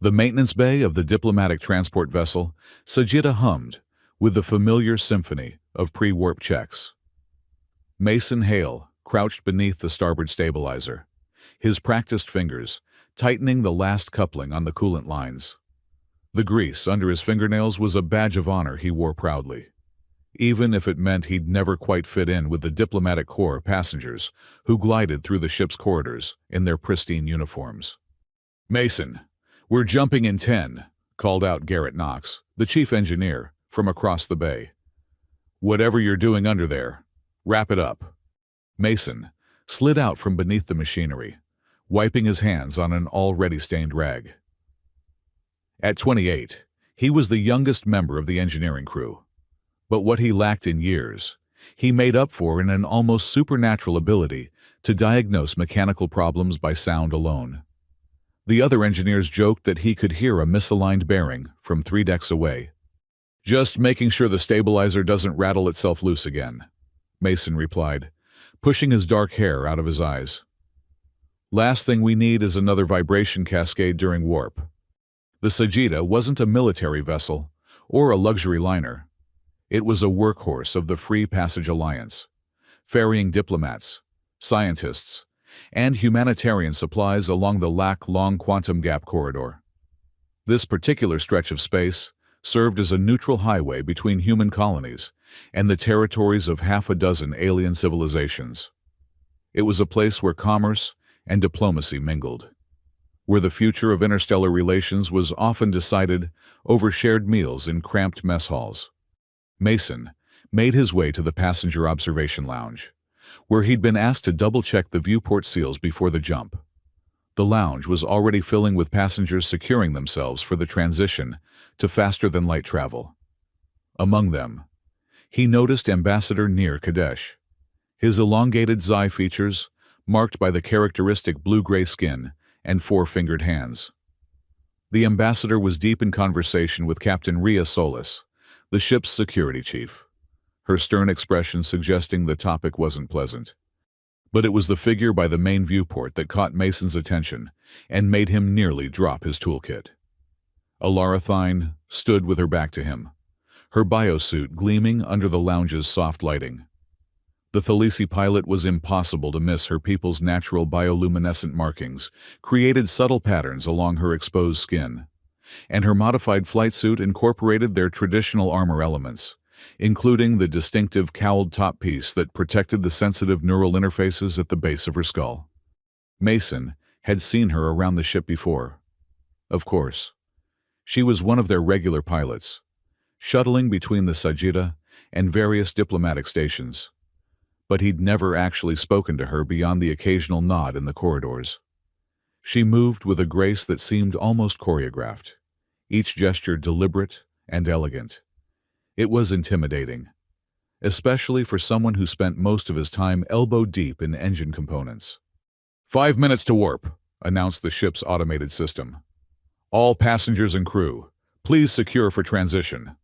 The maintenance bay of the diplomatic transport vessel, Sajida hummed with the familiar symphony of pre-warp checks. Mason Hale crouched beneath the starboard stabilizer, his practiced fingers tightening the last coupling on the coolant lines. The grease under his fingernails was a badge of honor he wore proudly, even if it meant he'd never quite fit in with the diplomatic corps passengers who glided through the ship's corridors in their pristine uniforms. "Mason, we're jumping in 10, called out Garrett Knox, the chief engineer, from across the bay. "Whatever you're doing under there, wrap it up." Mason slid out from beneath the machinery, wiping his hands on an already stained rag. At 28, he was the youngest member of the engineering crew. But what he lacked in years, he made up for in an almost supernatural ability to diagnose mechanical problems by sound alone. The other engineers joked that he could hear a misaligned bearing from 3 decks away. "Just making sure the stabilizer doesn't rattle itself loose again," Mason replied, pushing his dark hair out of his eyes. "Last thing we need is another vibration cascade during warp." The Sajida wasn't a military vessel or a luxury liner. It was a workhorse of the Free Passage Alliance, ferrying diplomats, scientists, and humanitarian supplies along the Lac-Long Quantum Gap corridor. This particular stretch of space served as a neutral highway between human colonies and the territories of half a dozen alien civilizations. It was a place where commerce and diplomacy mingled, where the future of interstellar relations was often decided over shared meals in cramped mess halls. Mason made his way to the passenger observation lounge, where he'd been asked to double-check the viewport seals before the jump. The lounge was already filling with passengers securing themselves for the transition to faster-than-light travel. Among them, he noticed Ambassador Nir Kadesh, his elongated Xi features marked by the characteristic blue-gray skin and 4-fingered hands. The ambassador was deep in conversation with Captain Rhea Solis, the ship's security chief, her stern expression suggesting the topic wasn't pleasant. But it was the figure by the main viewport that caught Mason's attention and made him nearly drop his toolkit. Alara Thine stood with her back to him, her biosuit gleaming under the lounge's soft lighting. The Thalisi pilot was impossible to miss. Her people's natural bioluminescent markings created subtle patterns along her exposed skin, and her modified flight suit incorporated their traditional armor elements, including the distinctive cowled top piece that protected the sensitive neural interfaces at the base of her skull. Mason had seen her around the ship before. Of course, she was one of their regular pilots, shuttling between the Sajida and various diplomatic stations. But he'd never actually spoken to her beyond the occasional nod in the corridors. She moved with a grace that seemed almost choreographed, each gesture deliberate and elegant. It was intimidating, especially for someone who spent most of his time elbow-deep in engine components. 5 minutes to warp," announced the ship's automated system. "All passengers and crew, please secure for transition."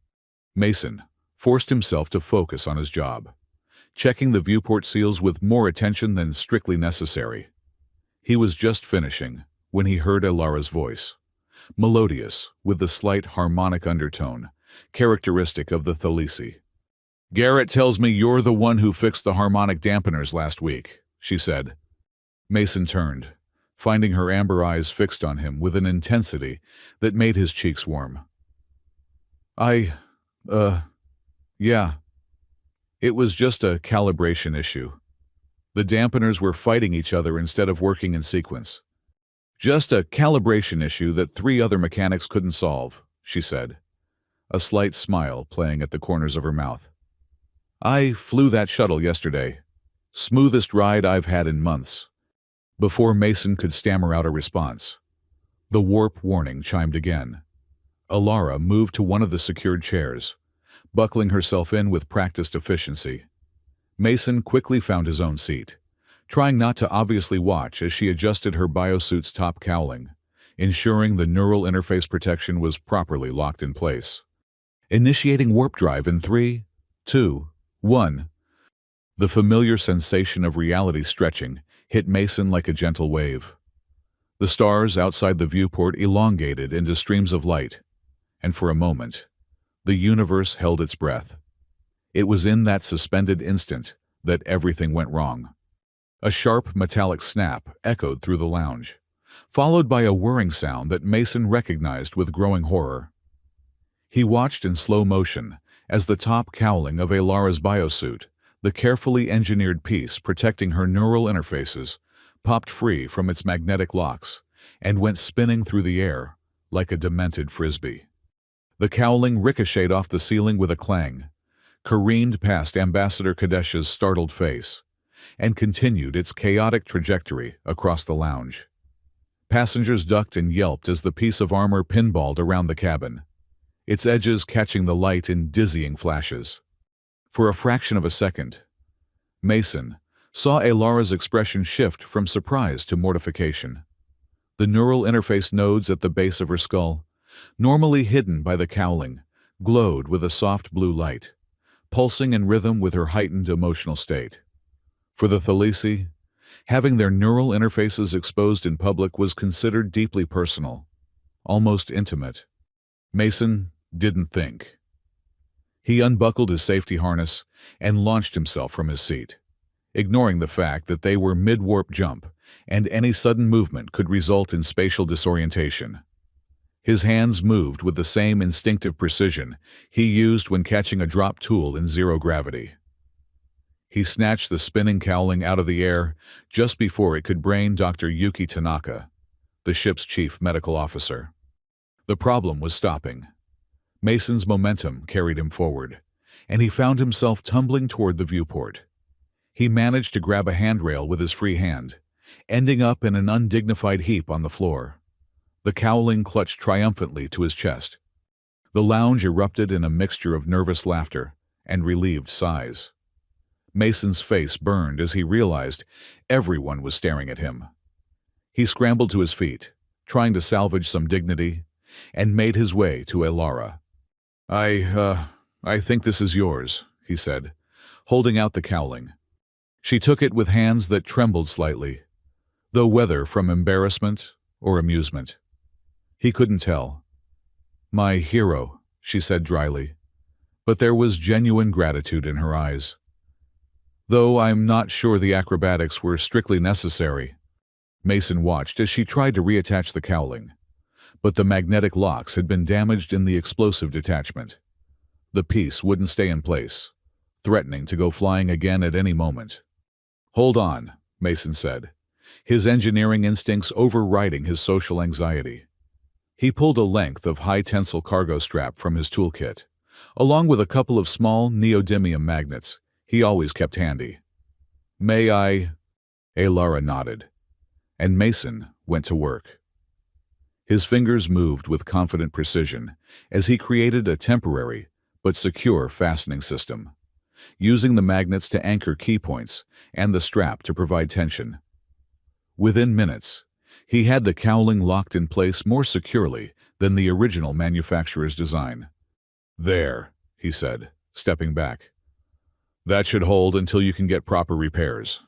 Mason forced himself to focus on his job, checking the viewport seals with more attention than strictly necessary. He was just finishing when he heard Alara's voice, melodious with the slight harmonic undertone characteristic of the Thalisi. "Garrett tells me you're the one who fixed the harmonic dampeners last week," she said. Mason turned, finding her amber eyes fixed on him with an intensity that made his cheeks warm. Yeah. It was just a calibration issue. The dampeners were fighting each other instead of working in sequence. Just a calibration issue that 3 other mechanics couldn't solve," she said, a slight smile playing at the corners of her mouth. "I flew that shuttle yesterday. Smoothest ride I've had in months." Before Mason could stammer out a response, the warp warning chimed again. Alara moved to one of the secured chairs, buckling herself in with practiced efficiency. Mason quickly found his own seat, trying not to obviously watch as she adjusted her biosuit's top cowling, ensuring the neural interface protection was properly locked in place. Initiating warp drive in 3, 2, 1. The familiar sensation of reality stretching hit Mason like a gentle wave. The stars outside the viewport elongated into streams of light, and for a moment, the universe held its breath. It was in that suspended instant that everything went wrong. A sharp metallic snap echoed through the lounge, followed by a whirring sound that Mason recognized with growing horror. He watched in slow motion as the top cowling of Alara's biosuit, the carefully engineered piece protecting her neural interfaces, popped free from its magnetic locks and went spinning through the air like a demented frisbee. The cowling ricocheted off the ceiling with a clang, careened past Ambassador Kadesh's startled face, and continued its chaotic trajectory across the lounge. Passengers ducked and yelped as the piece of armor pinballed around the cabin, its edges catching the light in dizzying flashes. For a fraction of a second, Mason saw Alara's expression shift from surprise to mortification. The neural interface nodes at the base of her skull, normally hidden by the cowling, glowed with a soft blue light, pulsing in rhythm with her heightened emotional state. For the Thalisi, having their neural interfaces exposed in public was considered deeply personal, almost intimate. Mason didn't think. He unbuckled his safety harness and launched himself from his seat, ignoring the fact that they were mid-warp jump and any sudden movement could result in spatial disorientation. His hands moved with the same instinctive precision he used when catching a drop tool in zero gravity. He snatched the spinning cowling out of the air just before it could brain Dr. Yuki Tanaka, the ship's chief medical officer. The problem was stopping. Mason's momentum carried him forward, and he found himself tumbling toward the viewport. He managed to grab a handrail with his free hand, ending up in an undignified heap on the floor. The cowling clutched triumphantly to his chest. The lounge erupted in a mixture of nervous laughter and relieved sighs. Mason's face burned as he realized everyone was staring at him. He scrambled to his feet, trying to salvage some dignity, and made his way to Alara. I think this is yours," he said, holding out the cowling. She took it with hands that trembled slightly, though whether from embarrassment or amusement. He couldn't tell. "My hero," she said dryly, but there was genuine gratitude in her eyes. "Though I'm not sure the acrobatics were strictly necessary." Mason watched as she tried to reattach the cowling, but the magnetic locks had been damaged in the explosive detachment. The piece wouldn't stay in place, threatening to go flying again at any moment. "Hold on," Mason said, his engineering instincts overriding his social anxiety. He pulled a length of high-tensile cargo strap from his toolkit, along with a couple of small neodymium magnets he always kept handy. "May I?" Alara nodded, and Mason went to work. His fingers moved with confident precision as he created a temporary but secure fastening system, using the magnets to anchor key points and the strap to provide tension. Within minutes, he had the cowling locked in place more securely than the original manufacturer's design. "There," he said, stepping back. "That should hold until you can get proper repairs.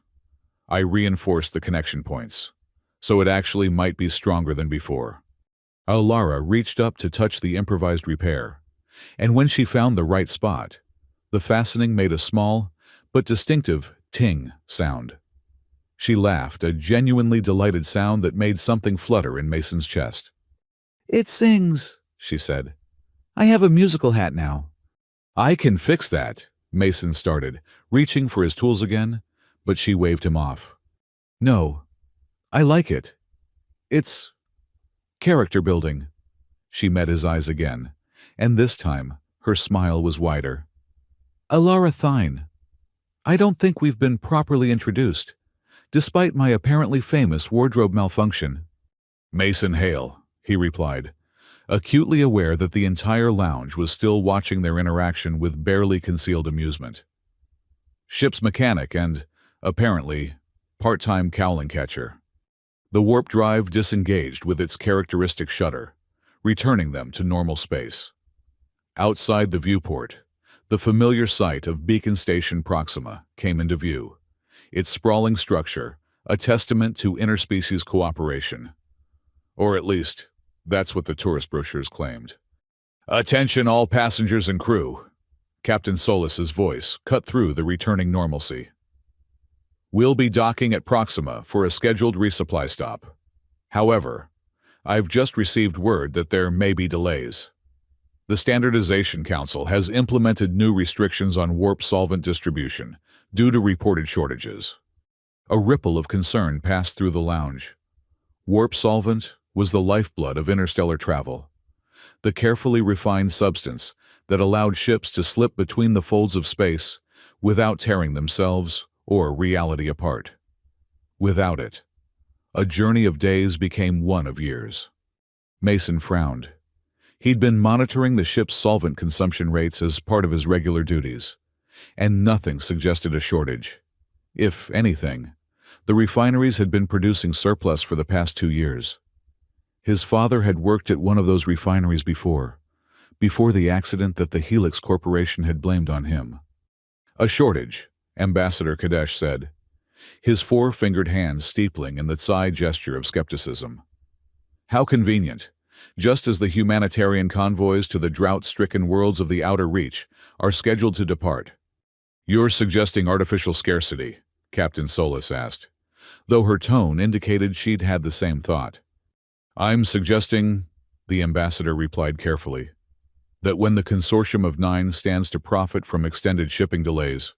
I reinforced the connection points, so it actually might be stronger than before." Alara reached up to touch the improvised repair, and when she found the right spot, the fastening made a small but distinctive ting sound. She laughed, a genuinely delighted sound that made something flutter in Mason's chest. "It sings," she said. "I have a musical hat now." "I can fix that," Mason started, reaching for his tools again, but she waved him off. "No, I like it. It's character building." She met his eyes again, and this time her smile was wider. "Alara Thine, I don't think we've been properly introduced, despite my apparently famous wardrobe malfunction." "Mason Hale," he replied, acutely aware that the entire lounge was still watching their interaction with barely concealed amusement. "Ship's mechanic and, apparently, part-time cowling catcher." The warp drive disengaged with its characteristic shudder, returning them to normal space. Outside the viewport, the familiar sight of Beacon Station Proxima came into view, its sprawling structure a testament to interspecies cooperation. Or at least, that's what the tourist brochures claimed. "Attention all passengers and crew." Captain Solis's voice cut through the returning normalcy. "We'll be docking at Proxima for a scheduled resupply stop. However, I've just received word that there may be delays. The Standardization Council has implemented new restrictions on warp solvent distribution due to reported shortages." A ripple of concern passed through the lounge. Warp solvent was the lifeblood of interstellar travel, the carefully refined substance that allowed ships to slip between the folds of space without tearing themselves or reality apart. Without it, a journey of days became one of years. Mason frowned. He'd been monitoring the ship's solvent consumption rates as part of his regular duties, and nothing suggested a shortage. If anything, the refineries had been producing surplus for the past 2 years. His father had worked at one of those refineries before the accident that the Helix Corporation had blamed on him. "A shortage," Ambassador Kadesh said, his four-fingered hands steepling in the side gesture of skepticism. "How convenient, just as the humanitarian convoys to the drought-stricken worlds of the Outer Reach are scheduled to depart." "You're suggesting artificial scarcity?" Captain Solis asked, though her tone indicated she'd had the same thought. "I'm suggesting," the ambassador replied carefully, "that when the Consortium of 9 stands to profit from extended shipping delays,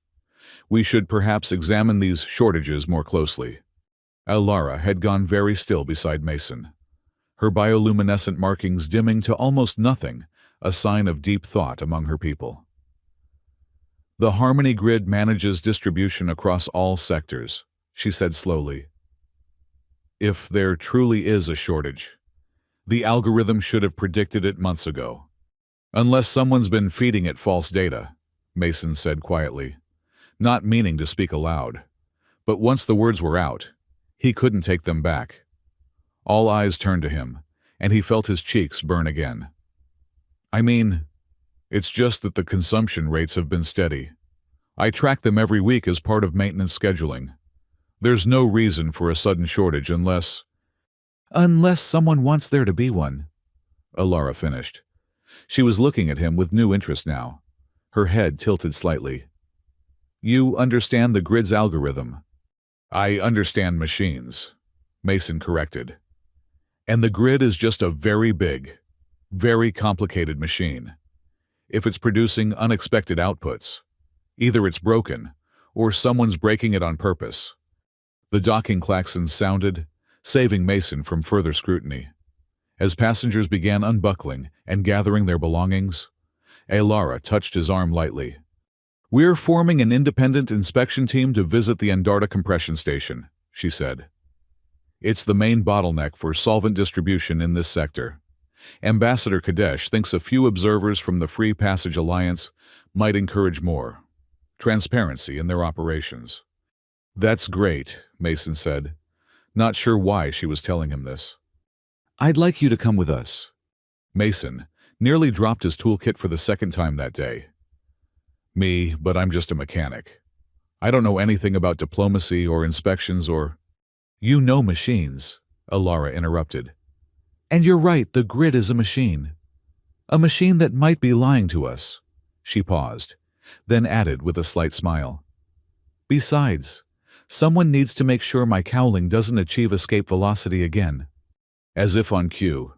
we should perhaps examine these shortages more closely." Alara had gone very still beside Mason, her bioluminescent markings dimming to almost nothing, a sign of deep thought among her people. "The Harmony Grid manages distribution across all sectors," she said slowly. "If there truly is a shortage, the algorithm should have predicted it months ago. Unless someone's been feeding it false data," Mason said quietly, not meaning to speak aloud. But once the words were out, he couldn't take them back. All eyes turned to him, and he felt his cheeks burn again. "I mean, it's just that the consumption rates have been steady. I track them every week as part of maintenance scheduling. There's no reason for a sudden shortage unless—" "Unless someone wants there to be one," Alara finished. She was looking at him with new interest now, her head tilted slightly. "You understand the grid's algorithm." "I understand machines," Mason corrected. "And the grid is just a very big, very complicated machine. If it's producing unexpected outputs, either it's broken, or someone's breaking it on purpose." The docking klaxons sounded, saving Mason from further scrutiny. As passengers began unbuckling and gathering their belongings, Alara touched his arm lightly. "We're forming an independent inspection team to visit the Andarta compression station," she said. "It's the main bottleneck for solvent distribution in this sector. Ambassador Kadesh thinks a few observers from the Free Passage Alliance might encourage more transparency in their operations." "That's great," Mason said, not sure why she was telling him this. "I'd like you to come with us." Mason nearly dropped his toolkit for the second time that day. "Me, but I'm just a mechanic. I don't know anything about diplomacy or inspections or—" "You know machines," Alara interrupted. "And you're right, the grid is a machine. A machine that might be lying to us." She paused, then added with a slight smile. "Besides, someone needs to make sure my cowling doesn't achieve escape velocity again." As if on cue,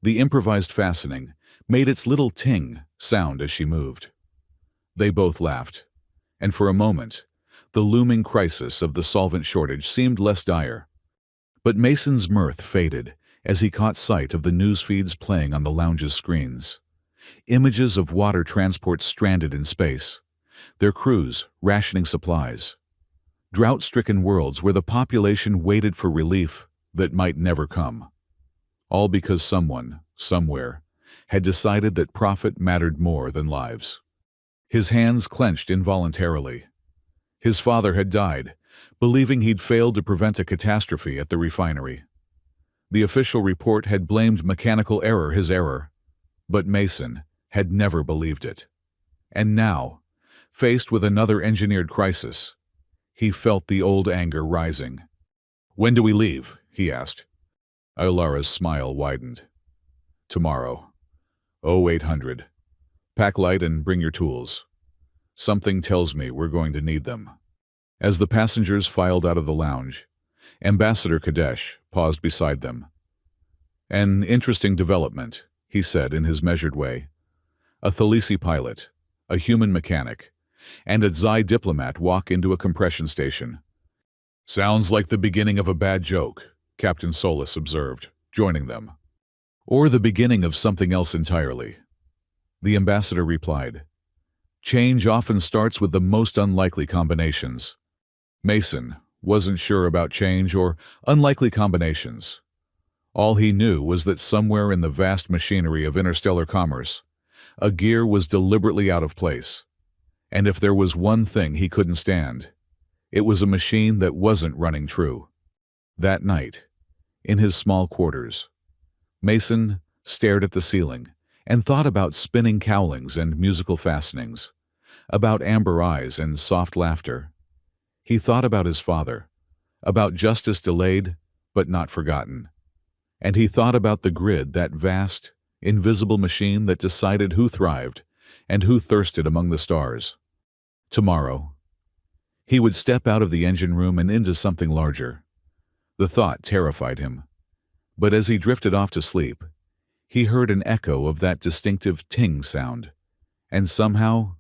the improvised fastening made its little ting sound as she moved. They both laughed, and for a moment, the looming crisis of the solvent shortage seemed less dire. But Mason's mirth faded as he caught sight of the news feeds playing on the lounge's screens. Images of water transports stranded in space, their crews rationing supplies. Drought-stricken worlds where the population waited for relief that might never come. All because someone, somewhere, had decided that profit mattered more than lives. His hands clenched involuntarily. His father had died, believing he'd failed to prevent a catastrophe at the refinery. The official report had blamed mechanical error his error, but Mason had never believed it. And now, faced with another engineered crisis, he felt the old anger rising. "When do we leave?" he asked. Aylara's smile widened. Tomorrow. 0800. Pack light and bring your tools. Something tells me we're going to need them. As the passengers filed out of the lounge, Ambassador Kadesh paused beside them. An interesting development, he said in his measured way. A Thalisi pilot, a human mechanic, and a Xi diplomat walk into a compression station. Sounds like the beginning of a bad joke, Captain Solis observed, joining them. Or the beginning of something else entirely. The ambassador replied, Change often starts with the most unlikely combinations. Mason wasn't sure about change or unlikely combinations. All he knew was that somewhere in the vast machinery of interstellar commerce, a gear was deliberately out of place. And if there was one thing he couldn't stand, it was a machine that wasn't running true. That night, in his small quarters, Mason stared at the ceiling and thought about spinning cowlings and musical fastenings, about amber eyes and soft laughter. He thought about his father, about justice delayed but not forgotten. And he thought about the grid, that vast, invisible machine that decided who thrived and who thirsted among the stars. Tomorrow, he would step out of the engine room and into something larger. The thought terrified him. But as he drifted off to sleep, he heard an echo of that distinctive ting sound, and somehow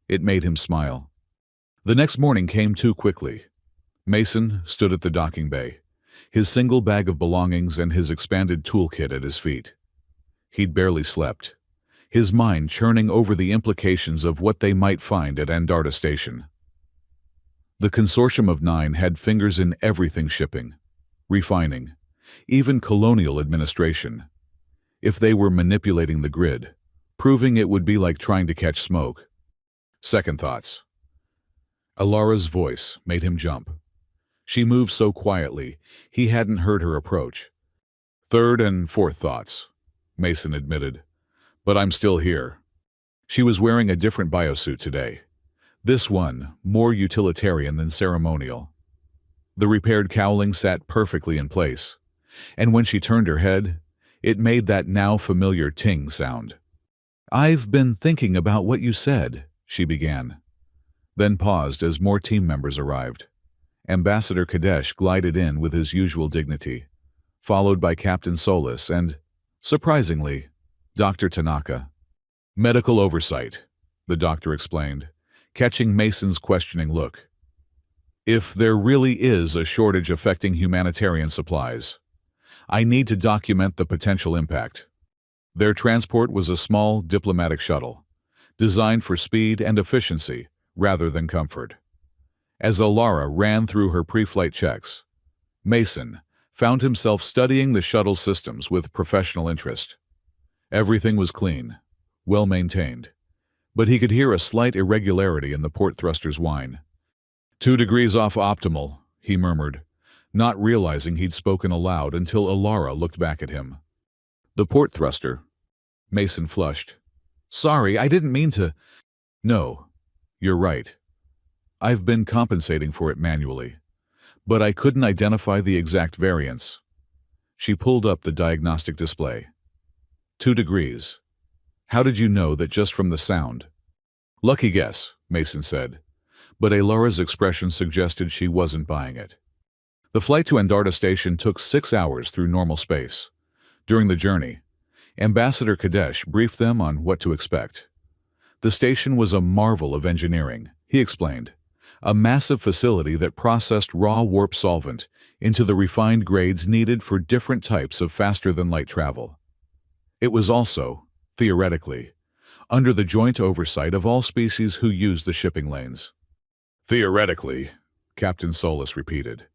it made him smile. The next morning came too quickly. Mason stood at the docking bay, his single bag of belongings and his expanded toolkit at his feet. He'd barely slept, his mind churning over the implications of what they might find at Andarta Station. The Consortium of Nine had fingers in everything shipping, refining, even colonial administration. If they were manipulating the grid, proving it would be like trying to catch smoke. Second thoughts. Alara's voice made him jump. She moved so quietly, he hadn't heard her approach. Third and fourth thoughts, Mason admitted. But I'm still here. She was wearing a different biosuit today. This one, more utilitarian than ceremonial. The repaired cowling sat perfectly in place, and when she turned her head, it made that now familiar ting sound. I've been thinking about what you said, she began, then paused as more team members arrived. Ambassador Kadesh glided in with his usual dignity, followed by Captain Solis and, surprisingly, Dr. Tanaka. Medical oversight, the doctor explained, catching Mason's questioning look. If there really is a shortage affecting humanitarian supplies, I need to document the potential impact. Their transport was a small diplomatic shuttle, designed for speed and efficiency rather than comfort. As Alara ran through her pre-flight checks, Mason found himself studying the shuttle systems with professional interest. Everything was clean, well-maintained, but he could hear a slight irregularity in the port thruster's whine. 2 degrees off optimal, he murmured, not realizing he'd spoken aloud until Alara looked back at him. The port thruster. Mason flushed. Sorry, I didn't mean to. No, you're right. I've been compensating for it manually, but I couldn't identify the exact variance. She pulled up the diagnostic display. 2 degrees. How did you know that just from the sound? Lucky guess, Mason said, but Alara's expression suggested she wasn't buying it. The flight to Andarta Station took 6 hours through normal space. During the journey, Ambassador Kadesh briefed them on what to expect. The station was a marvel of engineering, he explained, a massive facility that processed raw warp solvent into the refined grades needed for different types of faster-than-light travel. It was also, theoretically, under the joint oversight of all species who use the shipping lanes. Theoretically, Captain Solis repeated,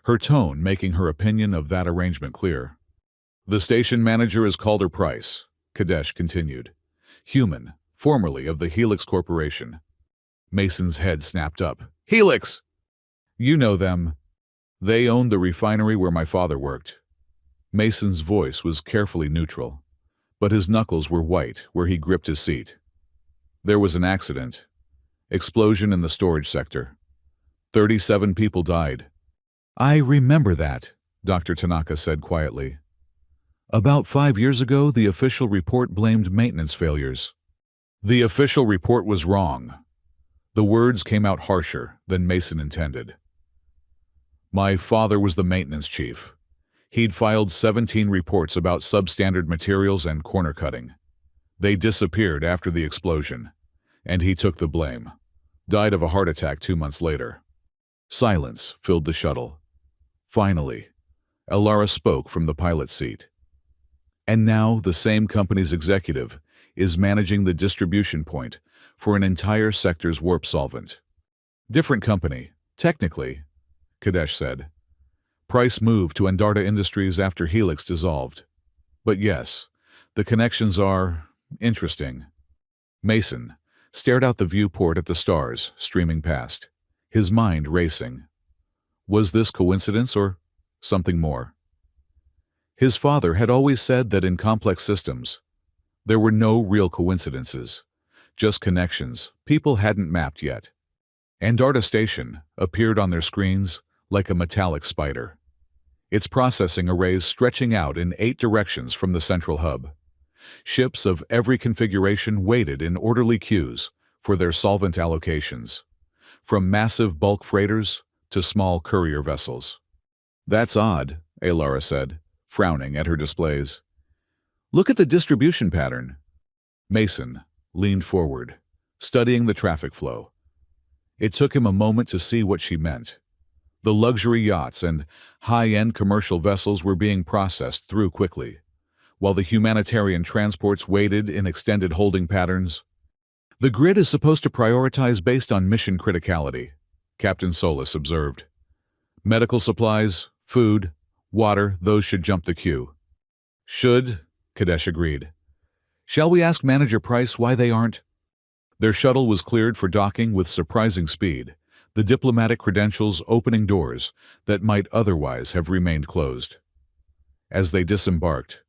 her tone making her opinion of that arrangement clear. The station manager is Calder Price, Kadesh continued, human, formerly of the Helix Corporation. Mason's head snapped up. Helix! You know them. They owned the refinery where my father worked. Mason's voice was carefully neutral, but his knuckles were white where he gripped his seat. There was an accident. Explosion in the storage sector. 37 people died. I remember that, Dr. Tanaka said quietly. About 5 years ago, the official report blamed maintenance failures. The official report was wrong. The words came out harsher than Mason intended. My father was the maintenance chief. He'd filed 17 reports about substandard materials and corner cutting. They disappeared after the explosion, and he took the blame. Died of a heart attack 2 months later. Silence filled the shuttle. Finally, Elara spoke from the pilot's seat. And now the same company's executive is managing the distribution point for an entire sector's warp solvent. Different company, technically, Kadesh said. Price moved to Andarta Industries after Helix dissolved. But yes, the connections are interesting. Mason stared out the viewport at the stars streaming past, his mind racing. Was this coincidence or something more? His father had always said that in complex systems, there were no real coincidences, just connections people hadn't mapped yet. Andarta Station appeared on their screens like a metallic spider, its processing arrays stretching out in 8 directions from the central hub. Ships of every configuration waited in orderly queues for their solvent allocations, from massive bulk freighters to small courier vessels. That's odd, Elara said, frowning at her displays. Look at the distribution pattern. Mason leaned forward, studying the traffic flow. It took him a moment to see what she meant. The luxury yachts and high-end commercial vessels were being processed through quickly, while the humanitarian transports waited in extended holding patterns. The grid is supposed to prioritize based on mission criticality, Captain Solis observed. Medical supplies, food, water, those should jump the queue. Should, Kadesh agreed. Shall we ask Manager Price why they aren't? Their shuttle was cleared for docking with surprising speed, the diplomatic credentials opening doors that might otherwise have remained closed. As they disembarked,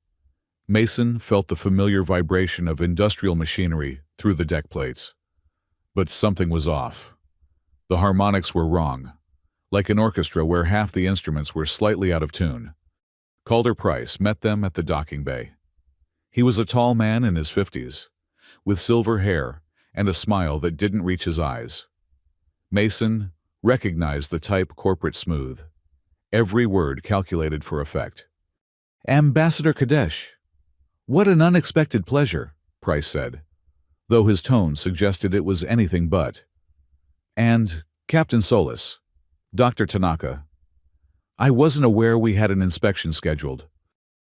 Mason felt the familiar vibration of industrial machinery through the deck plates. But something was off. The harmonics were wrong, like an orchestra where half the instruments were slightly out of tune. Calder Price met them at the docking bay. He was a tall man in his 50s, with silver hair and a smile that didn't reach his eyes. Mason recognized the type corporate smooth, every word calculated for effect. Ambassador Kadesh. What an unexpected pleasure, Price said, though his tone suggested it was anything but. And Captain Solis, Dr. Tanaka. I wasn't aware we had an inspection scheduled.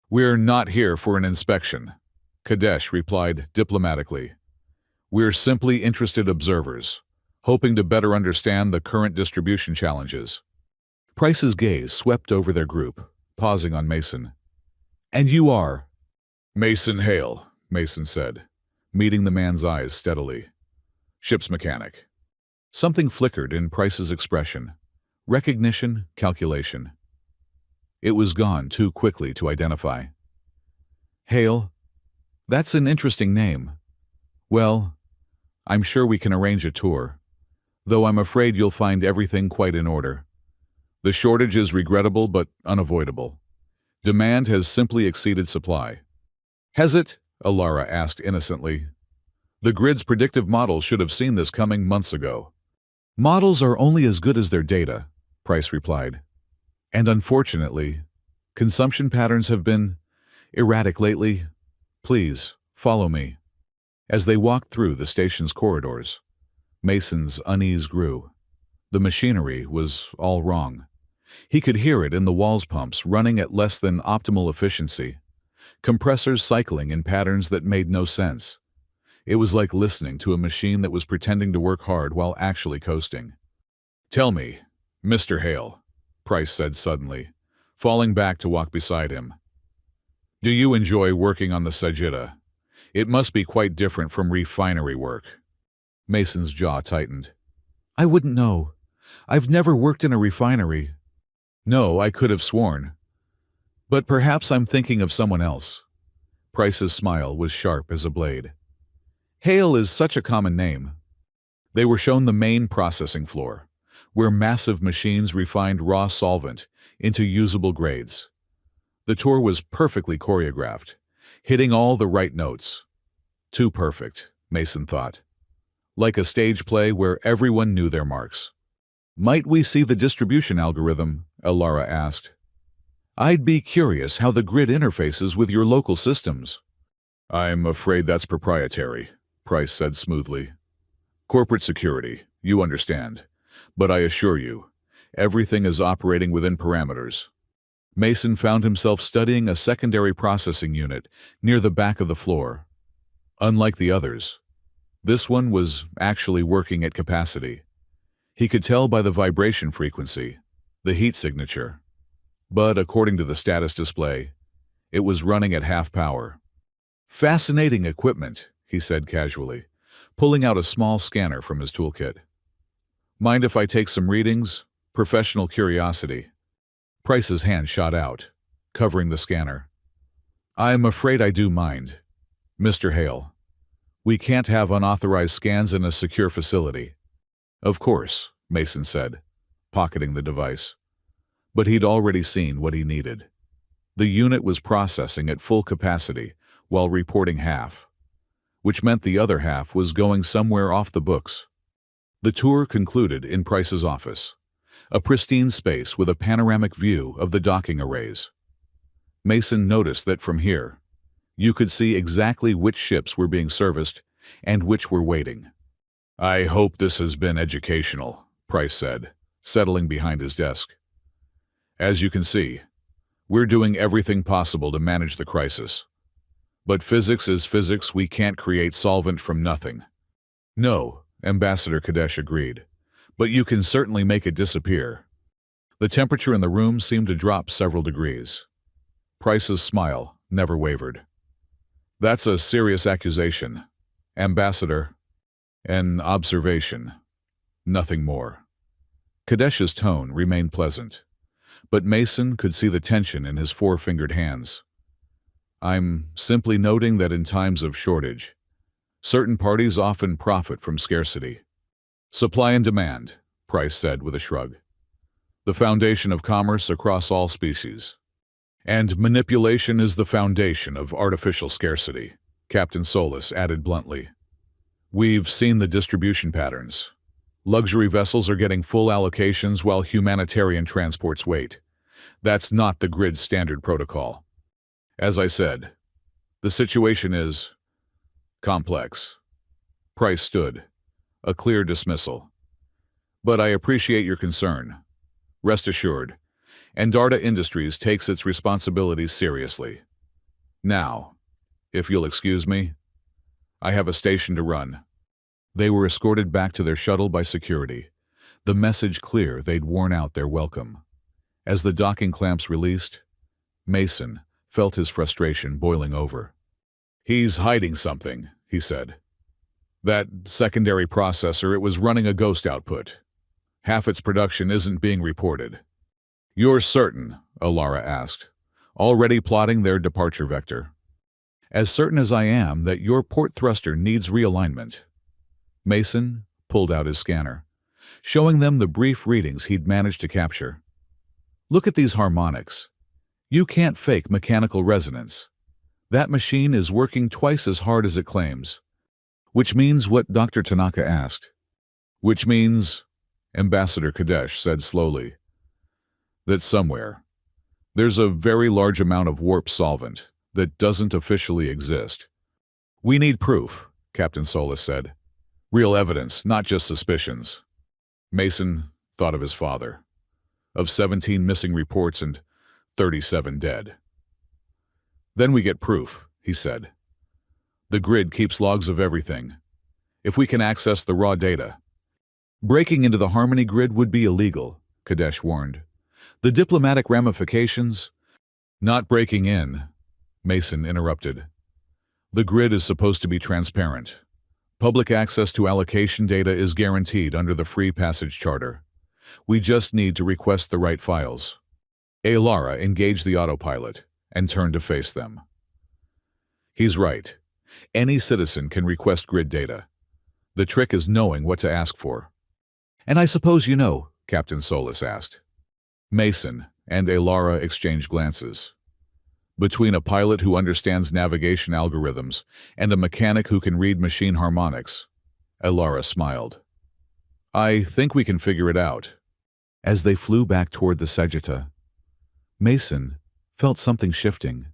We're not here for an inspection, Kadesh replied diplomatically. We're simply interested observers, hoping to better understand the current distribution challenges. Price's gaze swept over their group, pausing on Mason. And you are? Mason Hale, Mason said, meeting the man's eyes steadily. Ship's mechanic. Something flickered in Price's expression. Recognition, calculation. It was gone too quickly to identify. Hale? That's an interesting name. Well, I'm sure we can arrange a tour, though I'm afraid you'll find everything quite in order. The shortage is regrettable but unavoidable. Demand has simply exceeded supply. Has it? Elara asked innocently. The grid's predictive models should have seen this coming months ago. Models are only as good as their data, Price replied. And unfortunately, consumption patterns have been erratic lately. Please, follow me. As they walked through the station's corridors, Mason's unease grew. The machinery was all wrong. He could hear it in the walls pumps running at less than optimal efficiency, compressors cycling in patterns that made no sense. It was like listening to a machine that was pretending to work hard while actually coasting. Tell me, Mr. Hale, Price said suddenly, falling back to walk beside him. Do you enjoy working on the Sagitta? It must be quite different from refinery work. Mason's jaw tightened. I wouldn't know. I've never worked in a refinery. No, I could have sworn. But perhaps I'm thinking of someone else. Price's smile was sharp as a blade. Hale is such a common name. They were shown the main processing floor, where massive machines refined raw solvent into usable grades. The tour was perfectly choreographed, hitting all the right notes. Too perfect, Mason thought. Like a stage play where everyone knew their marks. Might we see the distribution algorithm? Elara asked. I'd be curious how the grid interfaces with your local systems. I'm afraid that's proprietary, Price said smoothly. Corporate security, you understand. But I assure you, everything is operating within parameters. Mason found himself studying a secondary processing unit near the back of the floor. Unlike the others, this one was actually working at capacity. He could tell by the vibration frequency, the heat signature. But according to the status display, it was running at half power. Fascinating equipment, he said casually, pulling out a small scanner from his toolkit. Mind if I take some readings? Professional curiosity. Price's hand shot out, covering the scanner. I'm afraid I do mind. Mr. Hale, we can't have unauthorized scans in a secure facility. Of course, Mason said, pocketing the device. But he'd already seen what he needed. The unit was processing at full capacity while reporting half, which meant the other half was going somewhere off the books. The tour concluded in Price's office, a pristine space with a panoramic view of the docking arrays. Mason noticed that from here, you could see exactly which ships were being serviced and which were waiting. I hope this has been educational, Price said, settling behind his desk. As you can see, we're doing everything possible to manage the crisis. But physics is physics. We can't create solvent from nothing. No, Ambassador Kadesh agreed, but you can certainly make it disappear. The temperature in the room seemed to drop several degrees. Price's smile never wavered. That's a serious accusation, Ambassador. An observation, nothing more. Kadesh's tone remained pleasant, but Mason could see the tension in his four-fingered hands. I'm simply noting that in times of shortage, certain parties often profit from scarcity. Supply and demand, Price said with a shrug. The foundation of commerce across all species. And manipulation is the foundation of artificial scarcity, Captain Solis added bluntly. We've seen the distribution patterns. Luxury vessels are getting full allocations while humanitarian transports wait. That's not the grid's standard protocol. As I said, the situation is complex. Price stood, a clear dismissal. But I appreciate your concern. Rest assured, Endarta Industries takes its responsibilities seriously. Now, if you'll excuse me, I have a station to run. They were escorted back to their shuttle by security, the message clear they'd worn out their welcome. As the docking clamps released, Mason felt his frustration boiling over. He's hiding something, he said. That secondary processor, it was running a ghost output. Half its production isn't being reported. You're certain? Elara asked, already plotting their departure vector. As certain as I am that your port thruster needs realignment. Mason pulled out his scanner, showing them the brief readings he'd managed to capture. Look at these harmonics. You can't fake mechanical resonance. That machine is working twice as hard as it claims. Which means what Dr. Tanaka asked. Which means, Ambassador Kadesh said slowly, that somewhere there's a very large amount of warp solvent that doesn't officially exist. We need proof, Captain Solis said. Real evidence, not just suspicions. Mason thought of his father, of 17 missing reports and 37 dead. Then we get proof, he said. The grid keeps logs of everything. If we can access the raw data. Breaking into the Harmony grid would be illegal, Kadesh warned. The diplomatic ramifications. Not breaking in, Mason interrupted. The grid is supposed to be transparent. Public access to allocation data is guaranteed under the Free Passage Charter. We just need to request the right files. Elara engaged the autopilot and turned to face them. He's right. Any citizen can request grid data. The trick is knowing what to ask for. And I suppose you know, Captain Solis asked. Mason and Elara exchanged glances. Between a pilot who understands navigation algorithms and a mechanic who can read machine harmonics, Elara smiled. I think we can figure it out. As they flew back toward the Sagitta, Mason felt something shifting.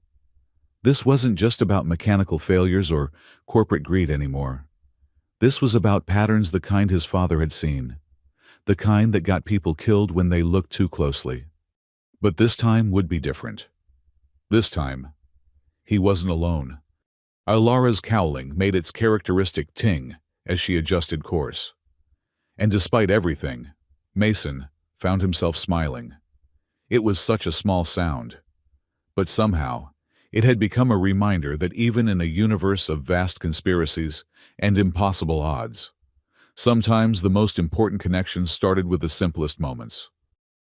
This wasn't just about mechanical failures or corporate greed anymore. This was about patterns the kind his father had seen, the kind that got people killed when they looked too closely. But this time would be different. This time, he wasn't alone. Elara's cowling made its characteristic ting as she adjusted course. And despite everything, Mason found himself smiling. It was such a small sound. But somehow, it had become a reminder that even in a universe of vast conspiracies and impossible odds, sometimes the most important connections started with the simplest moments.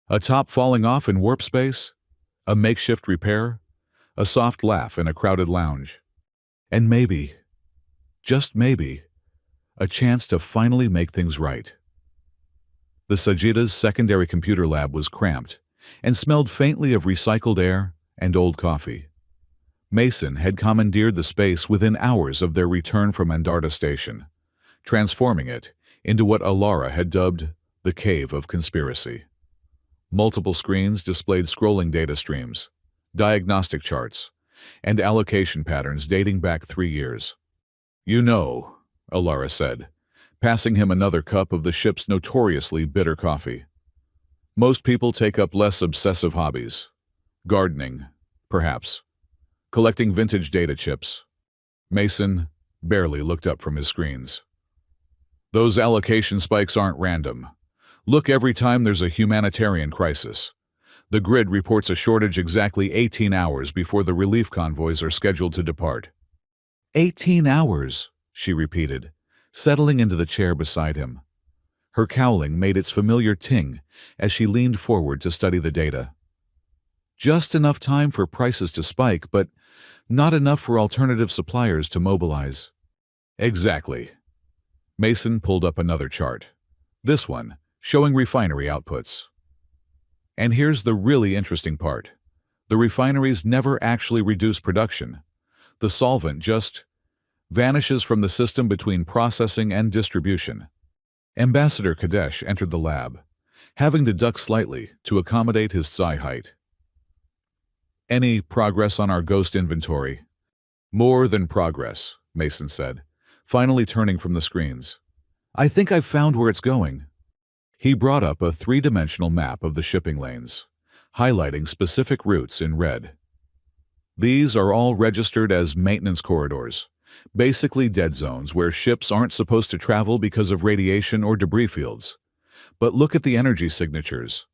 A top falling off in warp space, a makeshift repair, a soft laugh in a crowded lounge, and maybe, just maybe, a chance to finally make things right. The Sagitta's secondary computer lab was cramped and smelled faintly of recycled air and old coffee. Mason had commandeered the space within hours of their return from Andarta Station, transforming it into what Elara had dubbed the Cave of Conspiracy. Multiple screens displayed scrolling data streams, diagnostic charts, and allocation patterns dating back 3 years. You know, Elara said, passing him another cup of the ship's notoriously bitter coffee. Most people take up less obsessive hobbies. Gardening, perhaps. Collecting vintage data chips. Mason barely looked up from his screens. Those allocation spikes aren't random. Look every time there's a humanitarian crisis. The grid reports a shortage exactly 18 hours before the relief convoys are scheduled to depart. 18 hours, she repeated, settling into the chair beside him. Her cowling made its familiar ting as she leaned forward to study the data. Just enough time for prices to spike, but not enough for alternative suppliers to mobilize. Exactly. Mason pulled up another chart. This one, showing refinery outputs. And here's the really interesting part. The refineries never actually reduce production. The solvent just vanishes from the system between processing and distribution. Ambassador Kadesh entered the lab, having to duck slightly to accommodate his psi height. Any progress on our ghost inventory? More than progress, Mason said, finally turning from the screens. I think I've found where it's going. He brought up a 3-dimensional map of the shipping lanes, highlighting specific routes in red. These are all registered as maintenance corridors, basically dead zones where ships aren't supposed to travel because of radiation or debris fields. But look at the energy signatures.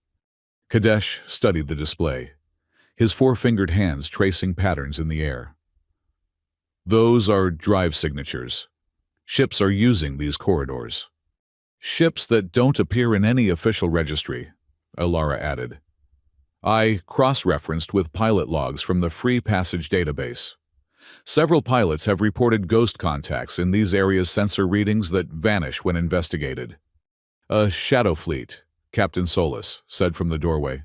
Kadesh studied the display, his 4-fingered hands tracing patterns in the air. Those are drive signatures. Ships are using these corridors. Ships that don't appear in any official registry, Elara added. I cross-referenced with pilot logs from the Free Passage database. Several pilots have reported ghost contacts in these areas' sensor readings that vanish when investigated. A shadow fleet, Captain Solis said from the doorway.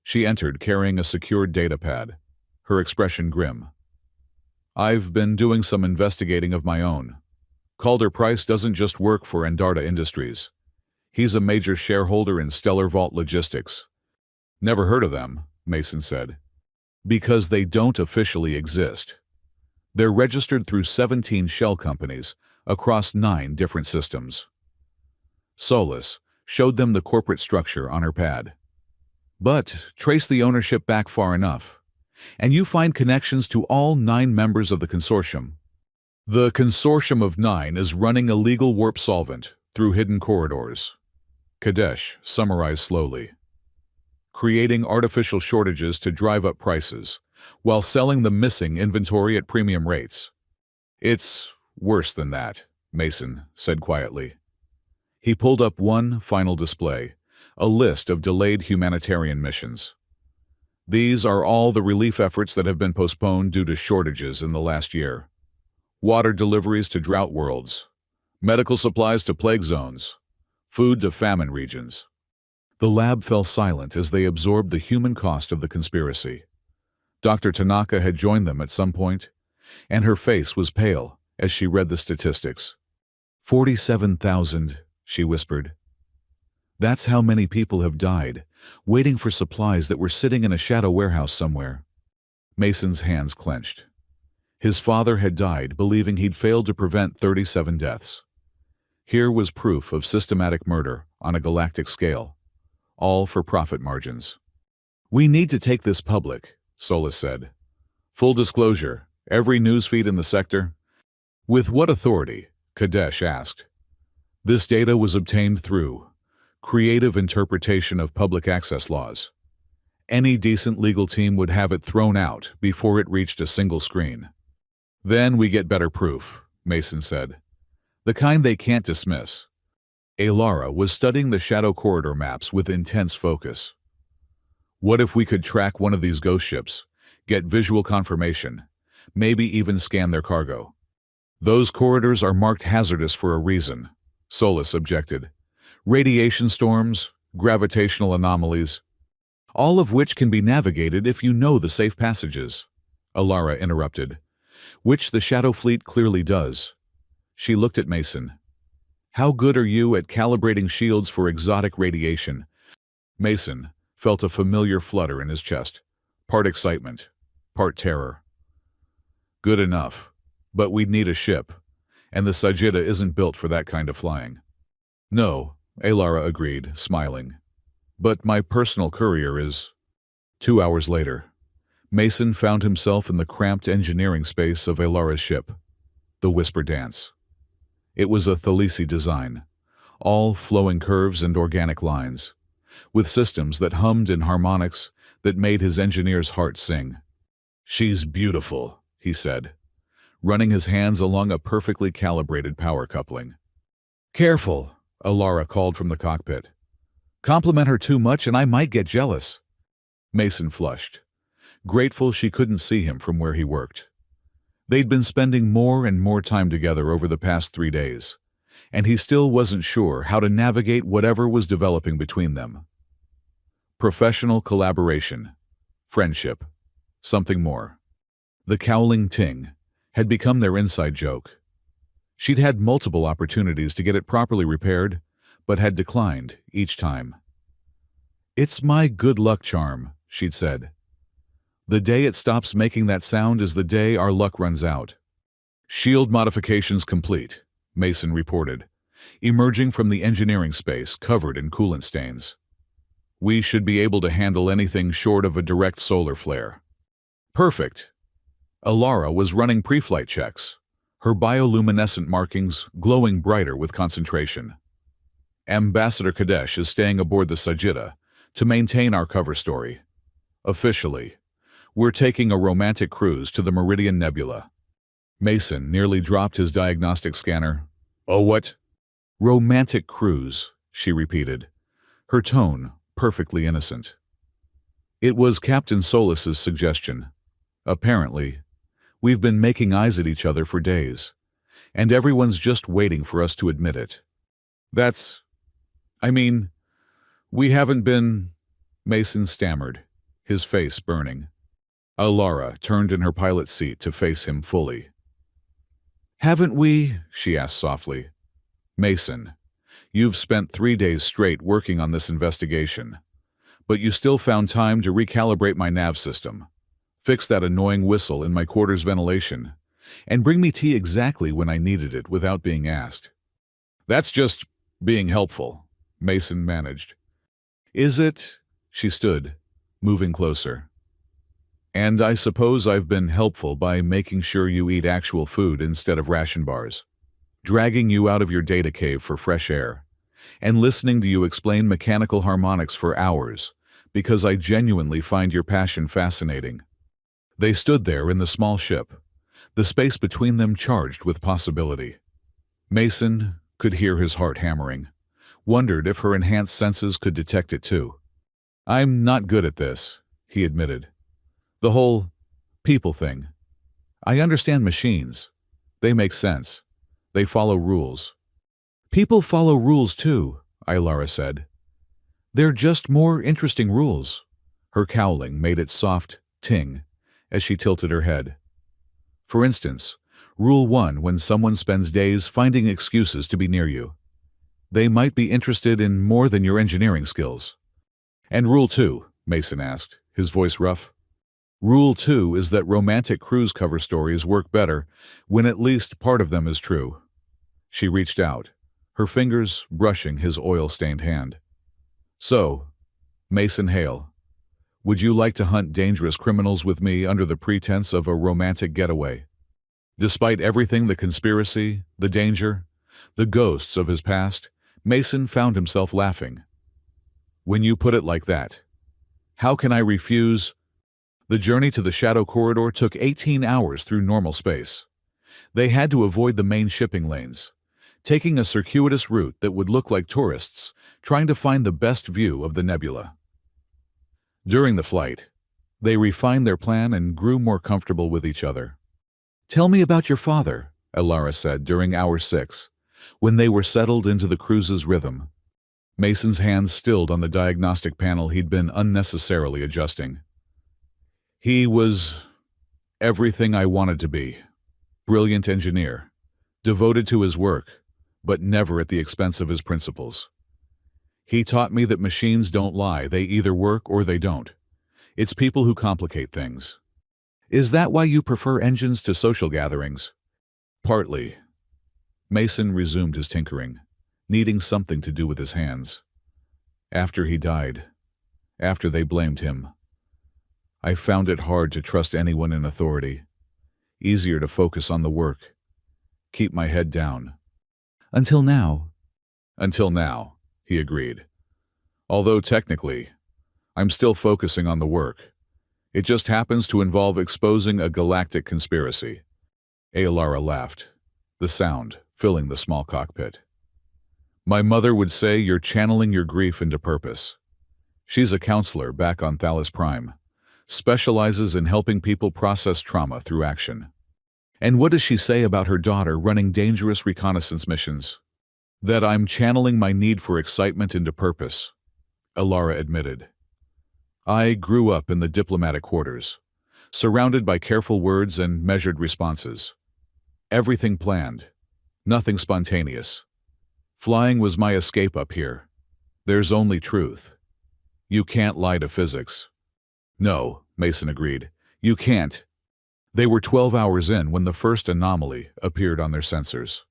She entered carrying a secured datapad, her expression grim. I've been doing some investigating of my own. Calder Price doesn't just work for Andarta Industries. He's a major shareholder in Stellar Vault Logistics. Never heard of them, Mason said. Because they don't officially exist. They're registered through 17 shell companies across 9 different systems. Solis showed them the corporate structure on her pad. But trace the ownership back far enough, and you find connections to all 9 members of the consortium. The consortium of 9 is running illegal warp solvent through hidden corridors. Kadesh summarized slowly. Creating artificial shortages to drive up prices, while selling the missing inventory at premium rates. It's worse than that, Mason said quietly. He pulled up one final display, a list of delayed humanitarian missions. These are all the relief efforts that have been postponed due to shortages in the last year. Water deliveries to drought worlds, medical supplies to plague zones, food to famine regions. The lab fell silent as they absorbed the human cost of the conspiracy. Dr. Tanaka had joined them at some point, and her face was pale as she read the statistics. 47,000, she whispered. That's how many people have died, waiting for supplies that were sitting in a shadow warehouse somewhere. Mason's hands clenched. His father had died believing he'd failed to prevent 37 deaths. Here was proof of systematic murder on a galactic scale, all for profit margins. We need to take this public, Solis said. Full disclosure, every newsfeed in the sector. With what authority? Kadesh asked. This data was obtained through creative interpretation of public access laws. Any decent legal team would have it thrown out before it reached a single screen. Then we get better proof, Mason said. The kind they can't dismiss. Alara was studying the shadow corridor maps with intense focus. What if we could track one of these ghost ships, get visual confirmation, maybe even scan their cargo? Those corridors are marked hazardous for a reason, Solis objected. Radiation storms, gravitational anomalies, all of which can be navigated if you know the safe passages, Alara interrupted, which the Shadow Fleet clearly does. She looked at Mason. How good are you at calibrating shields for exotic radiation? Mason felt a familiar flutter in his chest, part excitement, part terror. Good enough, but we'd need a ship, and the Sagitta isn't built for that kind of flying. No, Alara agreed, smiling. But my personal courier is... 2 hours later, Mason found himself in the cramped engineering space of Alara's ship, the Whisper Dance. It was a Thalisi design, all flowing curves and organic lines, with systems that hummed in harmonics that made his engineer's heart sing. She's beautiful, he said, running his hands along a perfectly calibrated power coupling. Careful, Alara called from the cockpit. Compliment her too much and I might get jealous. Mason flushed, grateful she couldn't see him from where he worked. They'd been spending more and more time together over the past 3 days, and he still wasn't sure how to navigate whatever was developing between them. Professional collaboration, friendship, something more. The Cowling Ting had become their inside joke. She'd had multiple opportunities to get it properly repaired, but had declined each time. It's my good luck charm, she'd said. The day it stops making that sound is the day our luck runs out. Shield modifications complete, Mason reported, emerging from the engineering space covered in coolant stains. We should be able to handle anything short of a direct solar flare. Perfect. Alara was running pre-flight checks, her bioluminescent markings glowing brighter with concentration. Ambassador Kadesh is staying aboard the Sagitta to maintain our cover story. Officially, we're taking a romantic cruise to the Meridian Nebula. Mason nearly dropped his diagnostic scanner. Oh, what? Romantic cruise, she repeated, her tone perfectly innocent. It was Captain Solis's suggestion. Apparently, we've been making eyes at each other for days, and everyone's just waiting for us to admit it. We haven't been... Mason stammered, his face burning. Alara turned in her pilot's seat to face him fully. Haven't we? She asked softly. Mason, you've spent 3 days straight working on this investigation, but you still found time to recalibrate my nav system, fix that annoying whistle in my quarters ventilation, and bring me tea exactly when I needed it without being asked. That's just being helpful, Mason managed. Is it? She stood, moving closer. And I suppose I've been helpful by making sure you eat actual food instead of ration bars, dragging you out of your data cave for fresh air, and listening to you explain mechanical harmonics for hours, because I genuinely find your passion fascinating. They stood there in the small ship, the space between them charged with possibility. Mason could hear his heart hammering, wondered if her enhanced senses could detect it too. I'm not good at this, he admitted. The whole people thing. I understand machines. They make sense. They follow rules. People follow rules too, Alara said. They're just more interesting rules. Her cowling made its soft ting as she tilted her head. For instance, Rule 1: when someone spends days finding excuses to be near you, they might be interested in more than your engineering skills. And Rule 2, Mason asked, his voice rough. Rule 2 is that romantic cruise cover stories work better when at least part of them is true. She reached out, her fingers brushing his oil-stained hand. So, Mason Hale, would you like to hunt dangerous criminals with me under the pretense of a romantic getaway? Despite everything, the conspiracy, the danger, the ghosts of his past, Mason found himself laughing. When you put it like that, how can I refuse? The journey to the Shadow Corridor took 18 hours through normal space. They had to avoid the main shipping lanes, taking a circuitous route that would look like tourists trying to find the best view of the nebula. During the flight, they refined their plan and grew more comfortable with each other. "Tell me about your father," Elara said during hour 6, when they were settled into the cruise's rhythm. Mason's hands stilled on the diagnostic panel he'd been unnecessarily adjusting. He was everything I wanted to be. Brilliant engineer, devoted to his work, but never at the expense of his principles. He taught me that machines don't lie, they either work or they don't. It's people who complicate things. Is that why you prefer engines to social gatherings? Partly. Mason resumed his tinkering, needing something to do with his hands. After he died, after they blamed him, I found it hard to trust anyone in authority. Easier to focus on the work. Keep my head down. Until now. Until now, he agreed. Although technically, I'm still focusing on the work. It just happens to involve exposing a galactic conspiracy. Elara laughed, the sound filling the small cockpit. My mother would say you're channeling your grief into purpose. She's a counselor back on Thalas Prime, specializes in helping people process trauma through action. And what does she say about her daughter running dangerous reconnaissance missions? That I'm channeling my need for excitement into purpose, Elara admitted. I grew up in the diplomatic quarters, surrounded by careful words and measured responses. Everything planned, nothing spontaneous. Flying was my escape up here. There's only truth. You can't lie to physics. No, Mason agreed. You can't. They were 12 hours in when the first anomaly appeared on their sensors.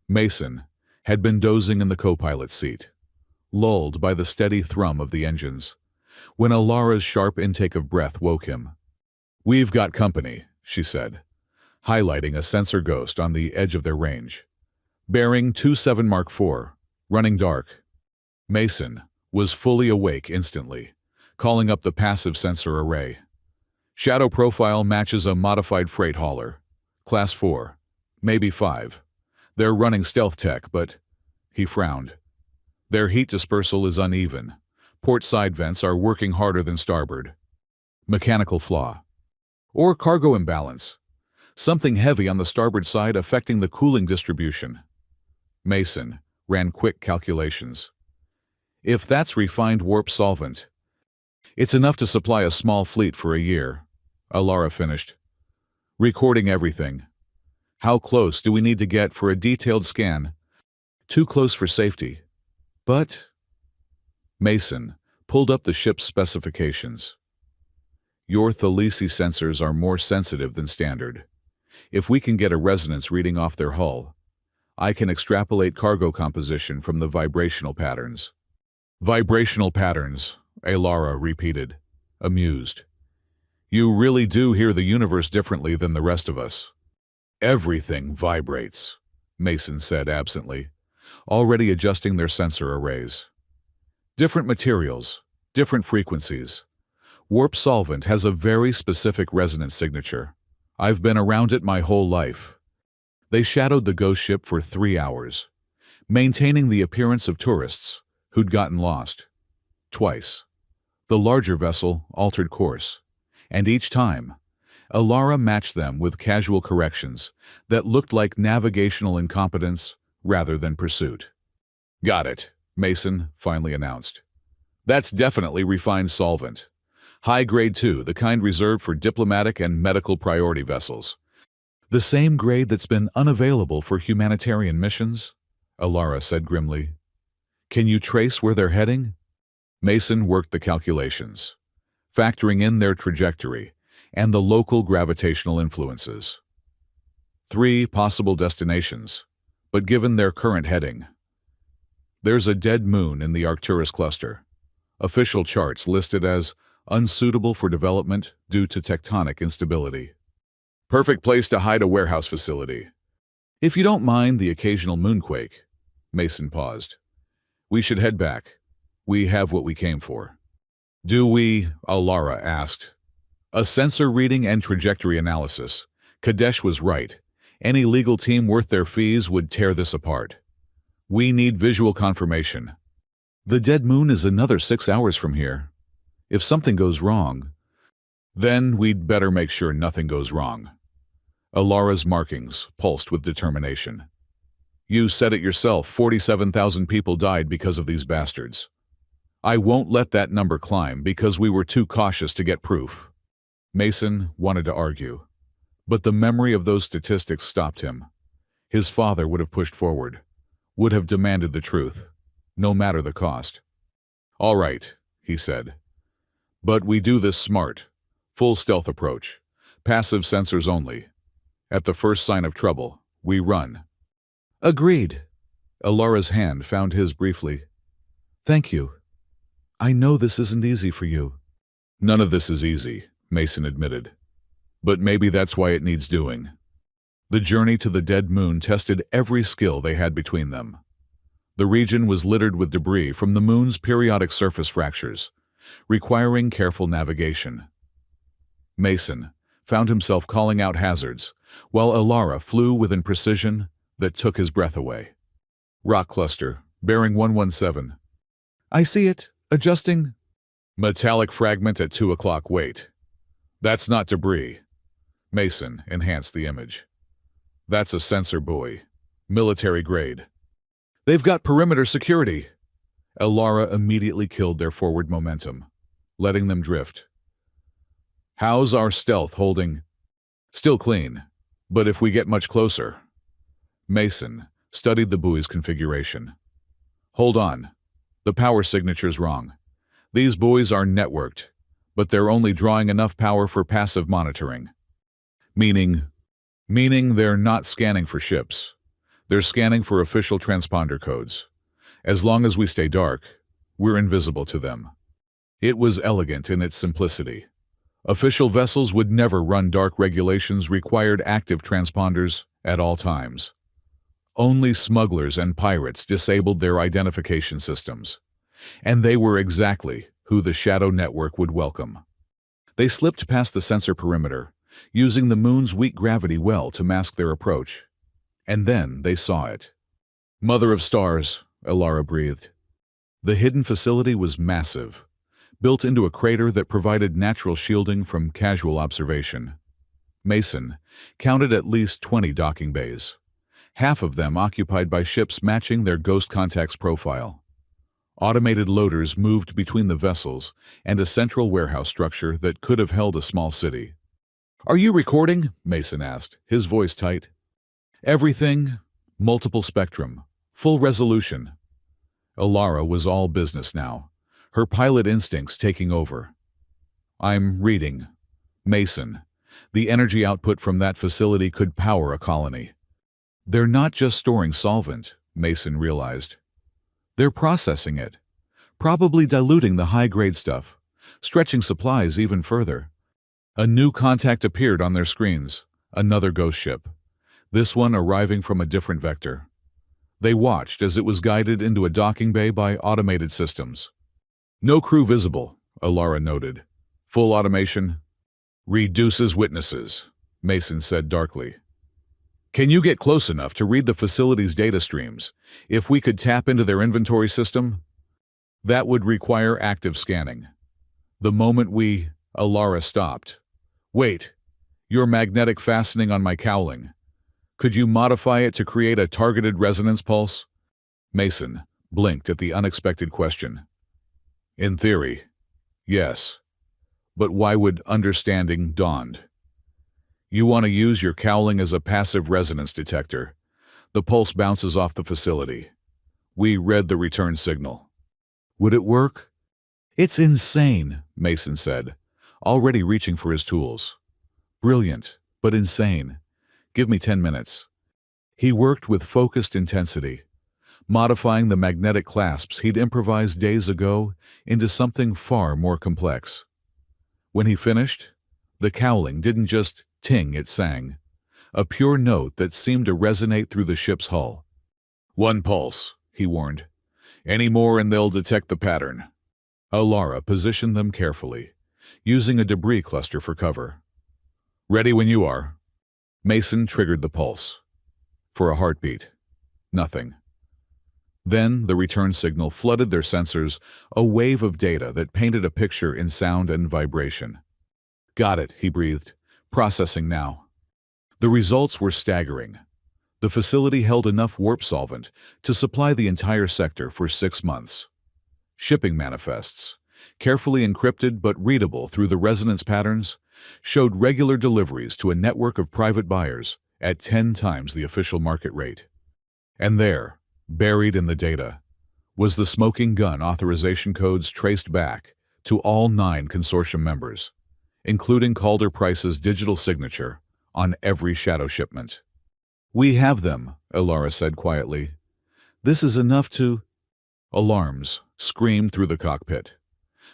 Mason had been dozing in the co-pilot's seat, lulled by the steady thrum of the engines, when Elara's sharp intake of breath woke him. We've got company, she said, highlighting a sensor ghost on the edge of their range. Bearing 27 Mark IV, running dark. Mason was fully awake instantly, calling up the passive sensor array. Shadow profile matches a modified freight hauler. Class 4, maybe 5. They're running stealth tech, but... He frowned. Their heat dispersal is uneven. Port side vents are working harder than starboard. Mechanical flaw. Or cargo imbalance. Something heavy on the starboard side affecting the cooling distribution. Mason ran quick calculations. If that's refined warp solvent, it's enough to supply a small fleet for a year, Elara finished. Recording everything. How close do we need to get for a detailed scan? Too close for safety. But... Mason pulled up the ship's specifications. Your Thalisi sensors are more sensitive than standard. If we can get a resonance reading off their hull, I can extrapolate cargo composition from the vibrational patterns. Vibrational patterns, Elara repeated, amused. You really do hear the universe differently than the rest of us. Everything vibrates, Mason said absently, already adjusting their sensor arrays. Different materials, different frequencies. Warp solvent has a very specific resonance signature. I've been around it my whole life. They shadowed the ghost ship for 3 hours, maintaining the appearance of tourists who'd gotten lost. Twice. The larger vessel altered course, and each time, Elara matched them with casual corrections that looked like navigational incompetence rather than pursuit. Got it, Mason finally announced. That's definitely refined solvent. High grade 2, the kind reserved for diplomatic and medical priority vessels. The same grade that's been unavailable for humanitarian missions? Alara said grimly. Can you trace where they're heading? Mason worked the calculations, factoring in their trajectory and the local gravitational influences. 3 possible destinations, but given their current heading. There's a dead moon in the Arcturus cluster. Official charts listed as unsuitable for development due to tectonic instability. Perfect place to hide a warehouse facility. If you don't mind the occasional moonquake, Mason paused. We should head back. We have what we came for. Do we? Alara asked. A sensor reading and trajectory analysis. Kadesh was right. Any legal team worth their fees would tear this apart. We need visual confirmation. The dead moon is another 6 hours from here. If something goes wrong, then we'd better make sure nothing goes wrong. Alara's markings pulsed with determination. You said it yourself, 47,000 people died because of these bastards. I won't let that number climb because we were too cautious to get proof. Mason wanted to argue, but the memory of those statistics stopped him. His father would have pushed forward, would have demanded the truth, no matter the cost. All right, he said. But we do this smart, full stealth approach, passive sensors only. At the first sign of trouble, we run. Agreed. Alara's hand found his briefly. Thank you. I know this isn't easy for you. None of this is easy, Mason admitted. But maybe that's why it needs doing. The journey to the dead moon tested every skill they had between them. The region was littered with debris from the moon's periodic surface fractures, requiring careful navigation. Mason found himself calling out hazards, while Alara flew with a precision that took his breath away. Rock cluster, bearing 117. I see it. Adjusting. Metallic fragment at 2 o'clock. Wait. That's not debris. Mason enhanced the image. That's a sensor buoy. Military grade. They've got perimeter security. Alara immediately killed their forward momentum, letting them drift. How's our stealth holding? Still clean, but if we get much closer. Mason studied the buoy's configuration. Hold on. The power signature's wrong. These buoys are networked, but they're only drawing enough power for passive monitoring. Meaning they're not scanning for ships. They're scanning for official transponder codes. As long as we stay dark, we're invisible to them. It was elegant in its simplicity. Official vessels would never run dark. Regulations required active transponders at all times. Only smugglers and pirates disabled their identification systems, and they were exactly who the Shadow Network would welcome. They slipped past the sensor perimeter, using the moon's weak gravity well to mask their approach. And then they saw it. Mother of stars, Alara breathed. The hidden facility was massive, built into a crater that provided natural shielding from casual observation. Mason counted at least 20 docking bays, half of them occupied by ships matching their Ghost Contact's profile. Automated loaders moved between the vessels and a central warehouse structure that could have held a small city. Are you recording? Mason asked, his voice tight. Everything, multiple spectrum, full resolution. Alara was all business now, her pilot instincts taking over. I'm reading. Mason. The energy output from that facility could power a colony. They're not just storing solvent, Mason realized. They're processing it, probably diluting the high-grade stuff, stretching supplies even further. A new contact appeared on their screens, another ghost ship, this one arriving from a different vector. They watched as it was guided into a docking bay by automated systems. No crew visible, Alara noted. Full automation. Reduces witnesses, Mason said darkly. Can you get close enough to read the facility's data streams? If we could tap into their inventory system? That would require active scanning. The moment Alara stopped. Wait, your magnetic fastening on my cowling. Could you modify it to create a targeted resonance pulse? Mason blinked at the unexpected question. In theory, yes. But why would understanding dawned? You want to use your cowling as a passive resonance detector. The pulse bounces off the facility. We read the return signal. Would it work? It's insane, Mason said, already reaching for his tools. Brilliant, but insane. Give me 10 minutes. He worked with focused intensity, modifying the magnetic clasps he'd improvised days ago into something far more complex. When he finished, the cowling didn't just ting, it sang, a pure note that seemed to resonate through the ship's hull. One pulse, he warned. Any more and they'll detect the pattern. Alara positioned them carefully, using a debris cluster for cover. Ready when you are. Mason triggered the pulse. For a heartbeat. Nothing. Then the return signal flooded their sensors, a wave of data that painted a picture in sound and vibration. Got it, he breathed. Processing now. The results were staggering. The facility held enough warp solvent to supply the entire sector for 6 months. Shipping manifests, carefully encrypted but readable through the resonance patterns, showed regular deliveries to a network of private buyers at 10 times the official market rate. And there, buried in the data, was the smoking gun authorization codes traced back to all 9 consortium members, including Calder Price's digital signature on every shadow shipment. We have them, Alara said quietly. This is enough to... Alarms screamed through the cockpit.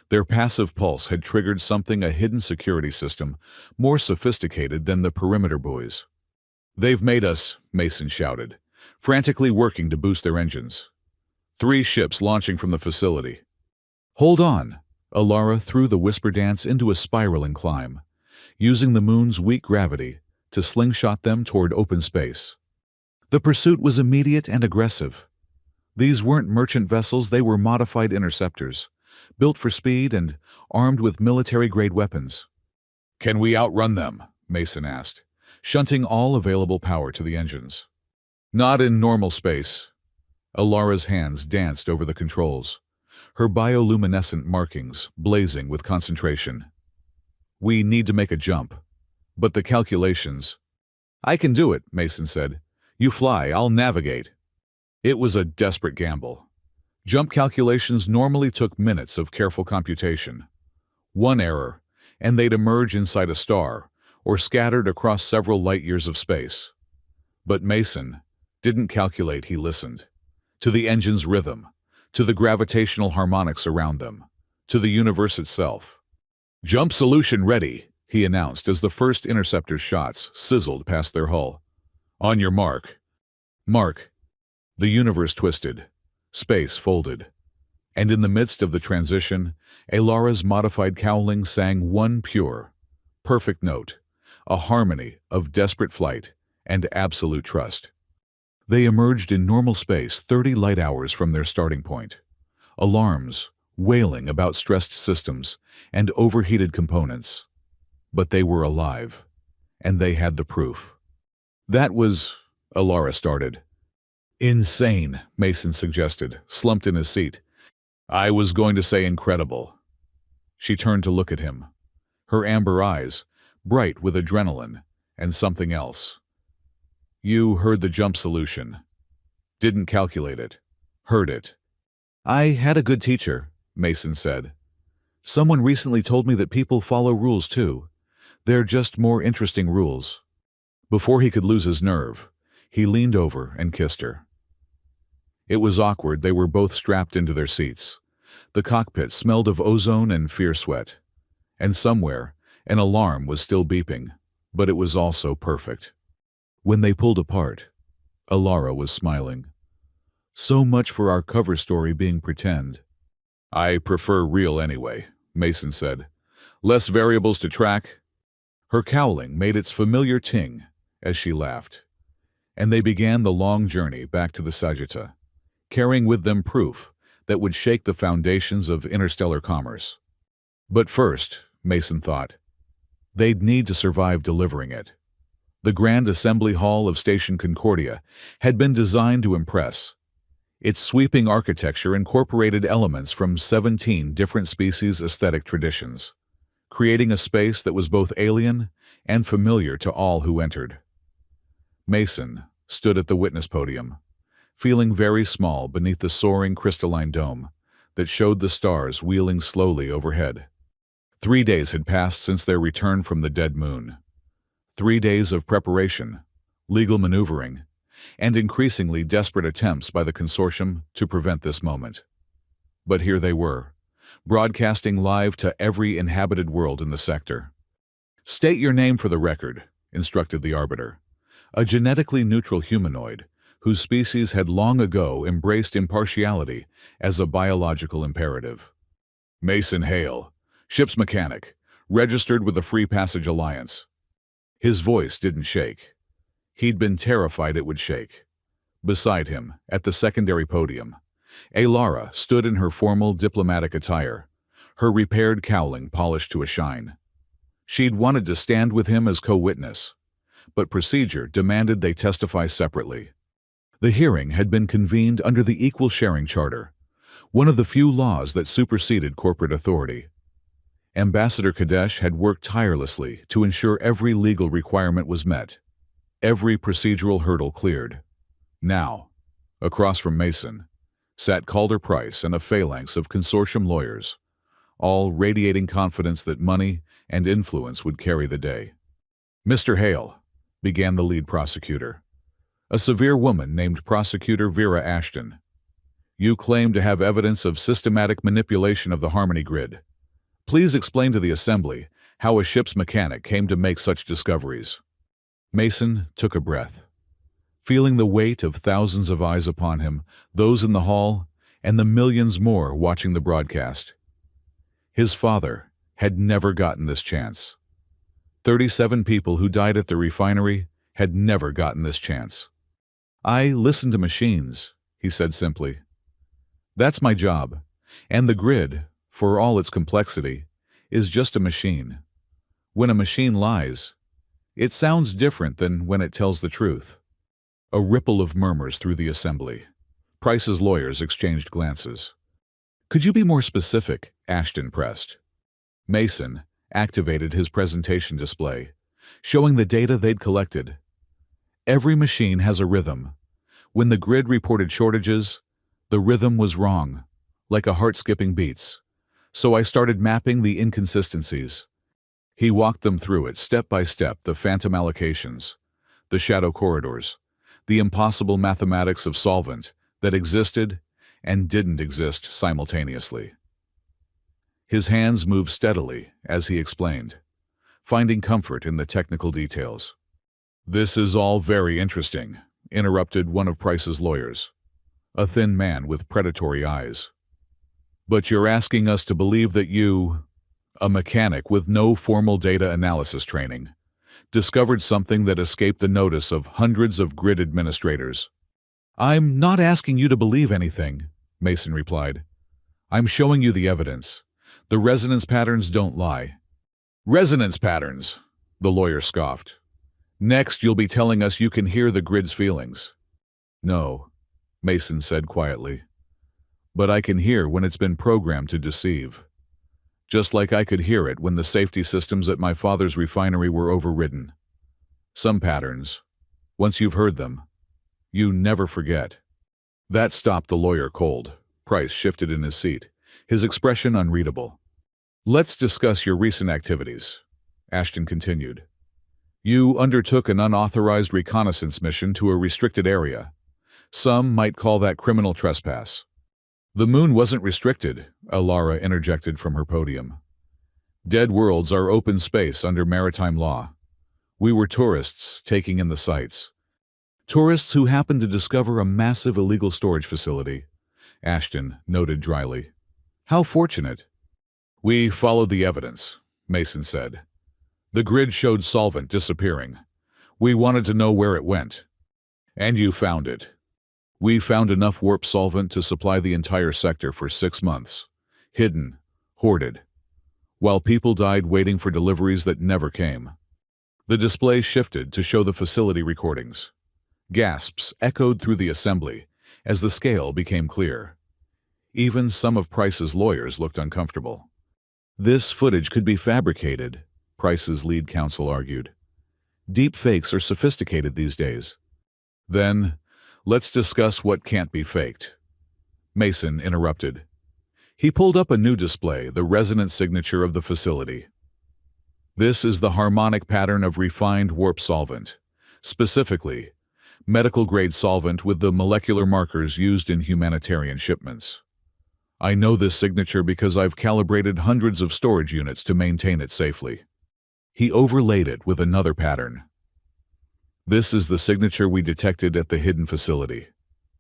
Their passive pulse had triggered something, a hidden security system, more sophisticated than the perimeter buoys. They've made us, Mason shouted, frantically working to boost their engines. 3 ships launching from the facility. Hold on! Alara threw the whisper dance into a spiraling climb, using the moon's weak gravity to slingshot them toward open space. The pursuit was immediate and aggressive. These weren't merchant vessels, they were modified interceptors, built for speed and armed with military-grade weapons. Can we outrun them? Mason asked, shunting all available power to the engines. Not in normal space. Alara's hands danced over the controls, her bioluminescent markings blazing with concentration. We need to make a jump. But the calculations... I can do it, Mason said. You fly, I'll navigate. It was a desperate gamble. Jump calculations normally took minutes of careful computation. One error, and they'd emerge inside a star, or scattered across several light-years of space. But Mason didn't calculate, he listened. To the engine's rhythm, to the gravitational harmonics around them, to the universe itself. Jump solution ready, he announced as the first interceptor shots sizzled past their hull. On your mark. Mark. The universe twisted. Space folded. And in the midst of the transition, Alara's modified cowling sang one pure, perfect note, a harmony of desperate flight and absolute trust. They emerged in normal space 30 light hours from their starting point. Alarms, wailing about stressed systems and overheated components. But they were alive, and they had the proof. That was... Alara started. Insane, Mason suggested, slumped in his seat. I was going to say incredible. She turned to look at him, her amber eyes bright with adrenaline and something else. You heard the jump solution. Didn't calculate it. Heard it. I had a good teacher, Mason said. Someone recently told me that people follow rules too. They're just more interesting rules. Before he could lose his nerve, he leaned over and kissed her. It was awkward. They were both strapped into their seats. The cockpit smelled of ozone and fear sweat. And somewhere, an alarm was still beeping, but it was also perfect. When they pulled apart, Alara was smiling. So much for our cover story being pretend. I prefer real anyway, Mason said. Less variables to track. Her cowling made its familiar ting as she laughed. And they began the long journey back to the Sagitta, carrying with them proof that would shake the foundations of interstellar commerce. But first, Mason thought, they'd need to survive delivering it. The Grand Assembly Hall of Station Concordia had been designed to impress. Its sweeping architecture incorporated elements from 17 different species' aesthetic traditions. creating a space that was both alien and familiar to all who entered. Mason stood at the witness podium, feeling very small beneath the soaring crystalline dome that showed the stars wheeling slowly overhead. 3 days had passed since their return from the dead moon. 3 days of preparation, legal maneuvering, and increasingly desperate attempts by the consortium to prevent this moment. But here they were, broadcasting live to every inhabited world in the sector. "State your name for the record," instructed the arbiter, a genetically neutral humanoid whose species had long ago embraced impartiality as a biological imperative. "Mason Hale, ship's mechanic, registered with the Free Passage Alliance." His voice didn't shake. He'd been terrified it would shake. Beside him, at the secondary podium, Alara stood in her formal diplomatic attire, her repaired cowling polished to a shine. She'd wanted to stand with him as co-witness, but procedure demanded they testify separately. The hearing had been convened under the Equal Sharing Charter, one of the few laws that superseded corporate authority. Ambassador Kadesh had worked tirelessly to ensure every legal requirement was met, every procedural hurdle cleared. Now, across from Mason, sat Calder Price and a phalanx of consortium lawyers, all radiating confidence that money and influence would carry the day. "Mr. Hale," began the lead prosecutor, a severe woman named Prosecutor Vera Ashton, "you claim to have evidence of systematic manipulation of the Harmony Grid. Please explain to the Assembly how a ship's mechanic came to make such discoveries." Mason took a breath, feeling the weight of thousands of eyes upon him, those in the hall, and the millions more watching the broadcast. His father had never gotten this chance. 37 people who died at the refinery had never gotten this chance. "I listen to machines," he said simply. "That's my job, and the grid, for all its complexity, is just a machine. When a machine lies, it sounds different than when it tells the truth." A ripple of murmurs through the assembly. Price's lawyers exchanged glances. "Could you be more specific?" Ashton pressed. Mason activated his presentation display, showing the data they'd collected. "Every machine has a rhythm. When the grid reported shortages, the rhythm was wrong, like a heart skipping beats. So I started mapping the inconsistencies." He walked them through it step by step, the phantom allocations, the shadow corridors, the impossible mathematics of solvent that existed and didn't exist simultaneously. His hands moved steadily as he explained, finding comfort in the technical details. "This is all very interesting," interrupted one of Price's lawyers, a thin man with predatory eyes. "But you're asking us to believe that you, a mechanic with no formal data analysis training, discovered something that escaped the notice of hundreds of grid administrators." "I'm not asking you to believe anything," Mason replied. "I'm showing you the evidence. The resonance patterns don't lie." "Resonance patterns," the lawyer scoffed. "Next, you'll be telling us you can hear the grid's feelings." "No," Mason said quietly. "But I can hear when it's been programmed to deceive. Just like I could hear it when the safety systems at my father's refinery were overridden. Some patterns, once you've heard them, you never forget." That stopped the lawyer cold. Price shifted in his seat, his expression unreadable. "Let's discuss your recent activities," Ashton continued. "You undertook an unauthorized reconnaissance mission to a restricted area. Some might call that criminal trespass." "The moon wasn't restricted," Alara interjected from her podium. "Dead worlds are open space under maritime law. We were tourists taking in the sights. Tourists who happened to discover a massive illegal storage facility," Ashton noted dryly. "How fortunate." "We followed the evidence," Mason said. "The grid showed solvent disappearing. We wanted to know where it went. And you found it. We found enough warp solvent to supply the entire sector for 6 months. Hidden, hoarded. While people died waiting for deliveries that never came." The display shifted to show the facility recordings. Gasps echoed through the assembly as the scale became clear. Even some of Price's lawyers looked uncomfortable. This footage could be fabricated, Price's lead counsel argued. Deep fakes are sophisticated these days. Then, let's discuss what can't be faked. Mason interrupted. He pulled up a new display, the resonance signature of the facility. This is the harmonic pattern of refined warp solvent, specifically, medical-grade solvent with the molecular markers used in humanitarian shipments. I know this signature because I've calibrated hundreds of storage units to maintain it safely. He overlaid it with another pattern. This is the signature we detected at the hidden facility.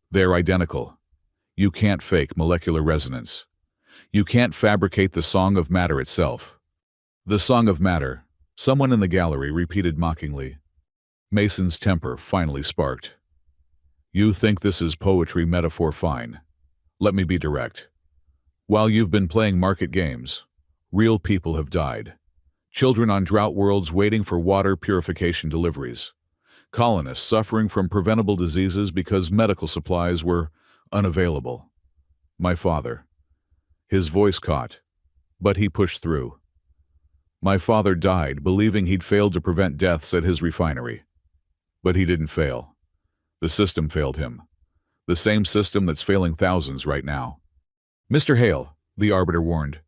They're identical. You can't fake molecular resonance. You can't fabricate the song of matter itself. The song of matter, someone in the gallery repeated mockingly. Mason's temper finally sparked. You think this is poetry metaphor, fine. Let me be direct. While you've been playing market games, real people have died. Children on drought worlds waiting for water purification deliveries. Colonists suffering from preventable diseases because medical supplies were unavailable. My father. His voice caught, but he pushed through. My father died believing he'd failed to prevent deaths at his refinery. But he didn't fail. The system failed him. The same system that's failing thousands right now. Mr. Hale, the arbiter warned,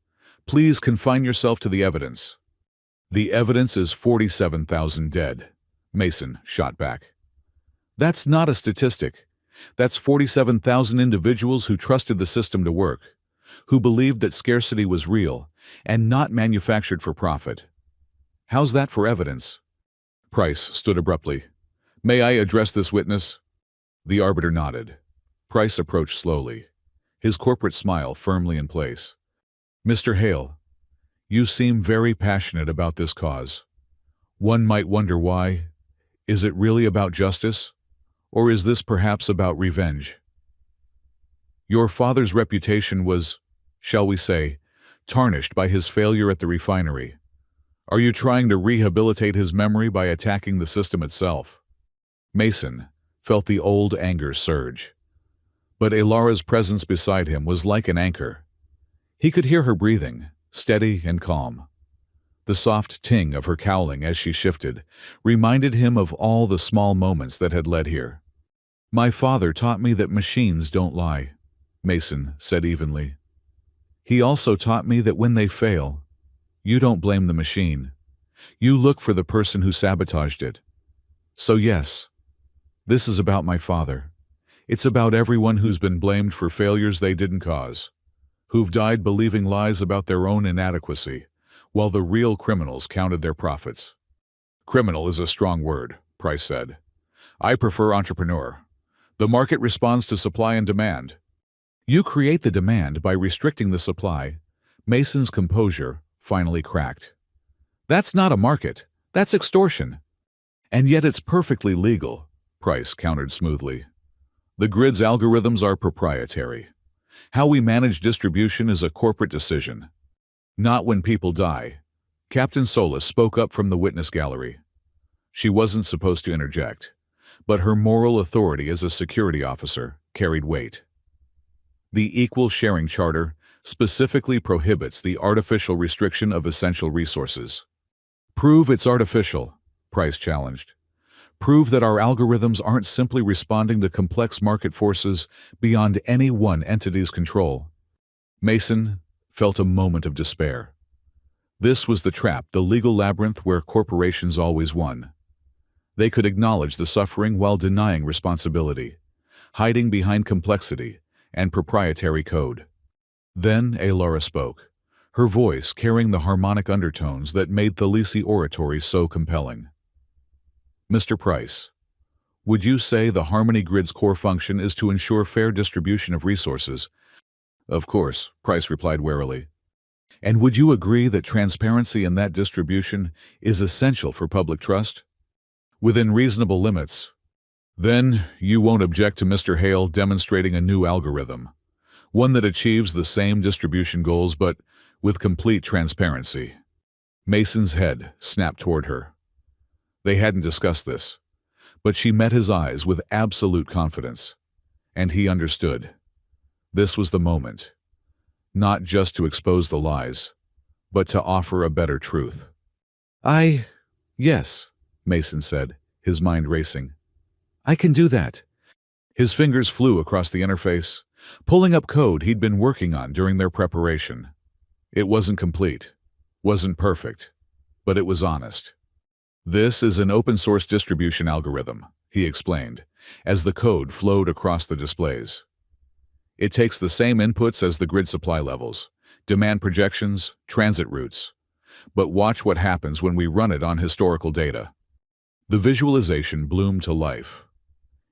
please confine yourself to the evidence. The evidence is 47,000 dead, Mason shot back. That's not a statistic. That's 47,000 individuals who trusted the system to work, who believed that scarcity was real and not manufactured for profit. How's that for evidence? Price stood abruptly. May I address this witness? The arbiter nodded. Price approached slowly, his corporate smile firmly in place. Mr. Hale, you seem very passionate about this cause. One might wonder why. Is it really about justice? Or is this perhaps about revenge? Your father's reputation was, shall we say, tarnished by his failure at the refinery. Are you trying to rehabilitate his memory by attacking the system itself? Mason felt the old anger surge. But Elara's presence beside him was like an anchor. He could hear her breathing, steady and calm. The soft ting of her cowling as she shifted reminded him of all the small moments that had led here. My father taught me that machines don't lie, Mason said evenly. He also taught me that when they fail, you don't blame the machine. You look for the person who sabotaged it. So yes, this is about my father. It's about everyone who's been blamed for failures they didn't cause, who've died believing lies about their own inadequacy, while the real criminals counted their profits. Criminal is a strong word, Price said. I prefer entrepreneur. The market responds to supply and demand. You create the demand by restricting the supply. Mason's composure finally cracked. That's not a market. That's extortion. And yet it's perfectly legal, Price countered smoothly. The grid's algorithms are proprietary. How we manage distribution is a corporate decision. Not when people die. Captain Solis spoke up from the witness gallery. She wasn't supposed to interject, but her moral authority as a security officer carried weight. The Equal Sharing Charter specifically prohibits the artificial restriction of essential resources. Prove it's artificial, Price challenged. Prove that our algorithms aren't simply responding to complex market forces beyond any one entity's control. Mason felt a moment of despair. This was the trap, the legal labyrinth where corporations always won. They could acknowledge the suffering while denying responsibility, hiding behind complexity and proprietary code. Then Elara spoke, her voice carrying the harmonic undertones that made Thalisi oratory so compelling. Mr. Price, would you say the Harmony Grid's core function is to ensure fair distribution of resources? Of course, Price replied warily. And would you agree that transparency in that distribution is essential for public trust? Within reasonable limits. Then you won't object to Mr. Hale demonstrating a new algorithm, one that achieves the same distribution goals but with complete transparency. Mason's head snapped toward her. They hadn't discussed this, but she met his eyes with absolute confidence, and he understood. This was the moment, not just to expose the lies, but to offer a better truth. Yes, Mason said, his mind racing. I can do that. His fingers flew across the interface, pulling up code he'd been working on during their preparation. It wasn't complete, wasn't perfect, but it was honest. This is an open-source distribution algorithm, he explained, as the code flowed across the displays. It takes the same inputs as the grid supply levels, demand projections, transit routes. But watch what happens when we run it on historical data. The visualization bloomed to life.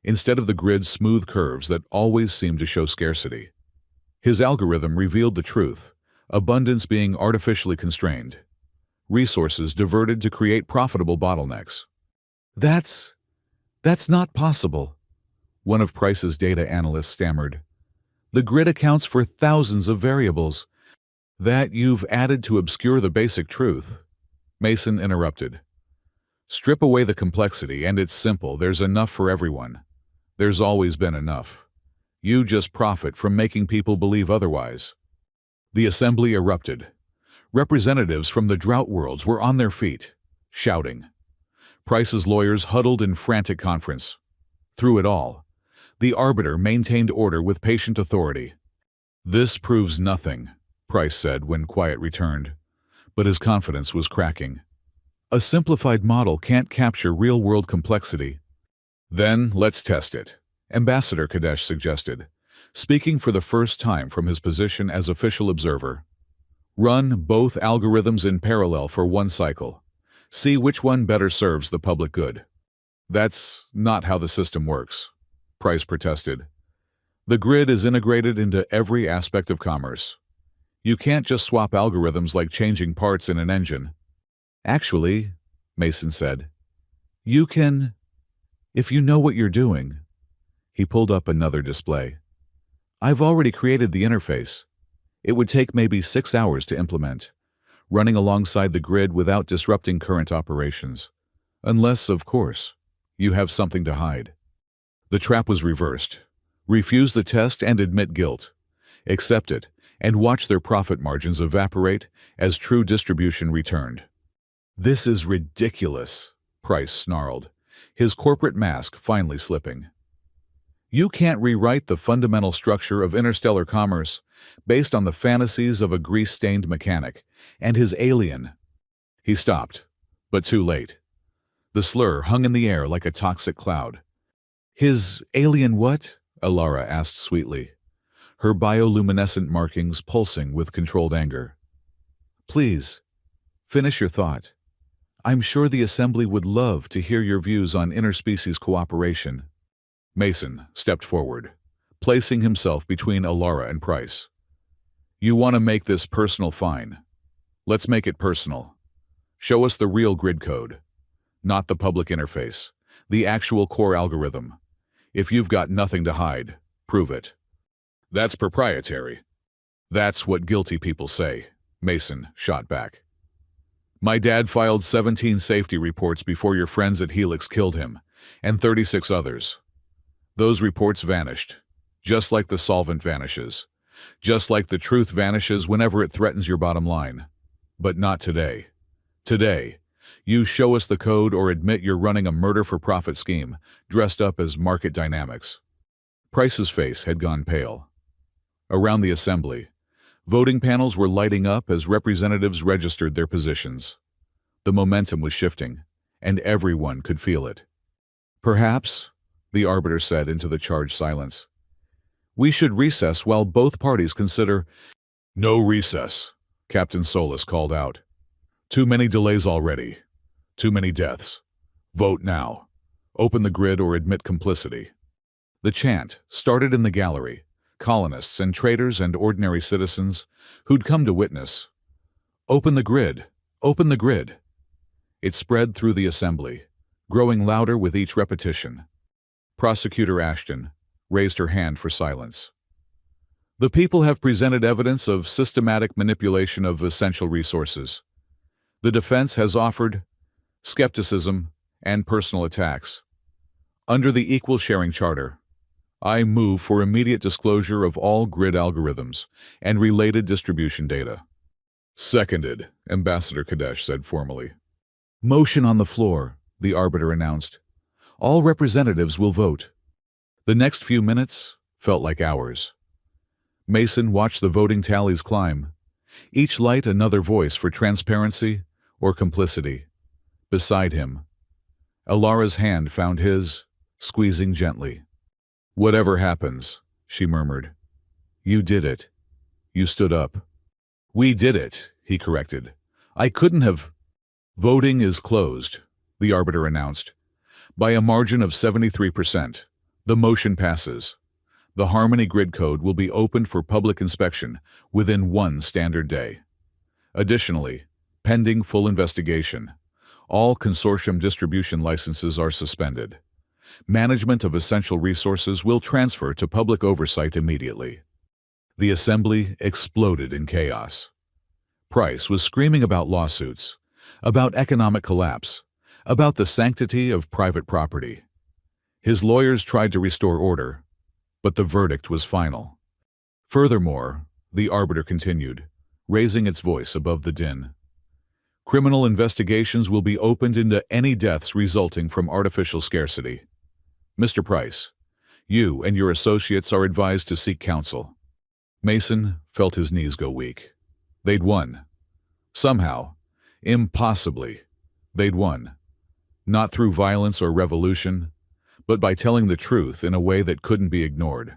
Instead of the grid's smooth curves that always seemed to show scarcity, his algorithm revealed the truth, abundance being artificially constrained, resources diverted to create profitable bottlenecks. That's not possible, one of Price's data analysts stammered. The grid accounts for thousands of variables that you've added to obscure the basic truth. Mason interrupted. Strip away the complexity and it's simple. There's enough for everyone. There's always been enough. You just profit from making people believe otherwise. The assembly erupted. Representatives from the drought worlds were on their feet, shouting. Price's lawyers huddled in frantic conference. Through it all, the arbiter maintained order with patient authority. This proves nothing, Price said when quiet returned, but his confidence was cracking. A simplified model can't capture real-world complexity. Then let's test it, Ambassador Kadesh suggested, speaking for the first time from his position as official observer. Run both algorithms in parallel for one cycle. See which one better serves the public good. That's not how the system works, Price protested. The grid is integrated into every aspect of commerce. You can't just swap algorithms like changing parts in an engine. Actually, Mason said, you can, if you know what you're doing. He pulled up another display. I've already created the interface. It would take maybe 6 hours to implement, running alongside the grid without disrupting current operations. Unless, of course, you have something to hide. The trap was reversed. Refuse the test and admit guilt. Accept it and watch their profit margins evaporate as true distribution returned. This is ridiculous, Price snarled, his corporate mask finally slipping. You can't rewrite the fundamental structure of interstellar commerce based on the fantasies of a grease-stained mechanic and his alien. He stopped, but too late. The slur hung in the air like a toxic cloud. His alien what? Alara asked sweetly, her bioluminescent markings pulsing with controlled anger. Please, finish your thought. I'm sure the Assembly would love to hear your views on interspecies cooperation. Mason stepped forward, placing himself between Alara and Price. You want to make this personal? Fine. Let's make it personal. Show us the real grid code, not the public interface, the actual core algorithm. If you've got nothing to hide, prove it. That's proprietary. That's what guilty people say, Mason shot back. My dad filed 17 safety reports before your friends at Helix killed him, and 36 others. Those reports vanished, just like the solvent vanishes, just like the truth vanishes whenever it threatens your bottom line. But not today. Today, you show us the code or admit you're running a murder-for-profit scheme dressed up as market dynamics. Price's face had gone pale. Around the assembly, voting panels were lighting up as representatives registered their positions. The momentum was shifting, and everyone could feel it. Perhaps, the arbiter said into the charged silence, we should recess while both parties consider— No recess, Captain Solis called out. Too many delays already. Too many deaths. Vote now. Open the grid or admit complicity. The chant started in the gallery, colonists and traders and ordinary citizens who'd come to witness. Open the grid! Open the grid! It spread through the assembly, growing louder with each repetition. Prosecutor Ashton raised her hand for silence. The people have presented evidence of systematic manipulation of essential resources. The defense has offered skepticism and personal attacks. Under the Equal Sharing Charter, I move for immediate disclosure of all grid algorithms and related distribution data. Seconded, Ambassador Kadesh said formally. Motion on the floor, the arbiter announced. All representatives will vote. The next few minutes felt like hours. Mason watched the voting tallies climb, each light another voice for transparency or complicity. Beside him, Alara's hand found his, squeezing gently. Whatever happens, she murmured. You did it. You stood up. We did it, he corrected. I couldn't have. Voting is closed, the arbiter announced. By a margin of 73%, the motion passes. The Harmony Grid Code will be opened for public inspection within one standard day. Additionally, pending full investigation, all consortium distribution licenses are suspended. Management of essential resources will transfer to public oversight immediately. The assembly exploded in chaos. Price was screaming about lawsuits, about economic collapse, about the sanctity of private property. His lawyers tried to restore order, but the verdict was final. Furthermore, the arbiter continued, raising its voice above the din. Criminal investigations will be opened into any deaths resulting from artificial scarcity. Mr. Price, you and your associates are advised to seek counsel. Mason felt his knees go weak. They'd won. Somehow, impossibly, they'd won. Not through violence or revolution, but by telling the truth in a way that couldn't be ignored.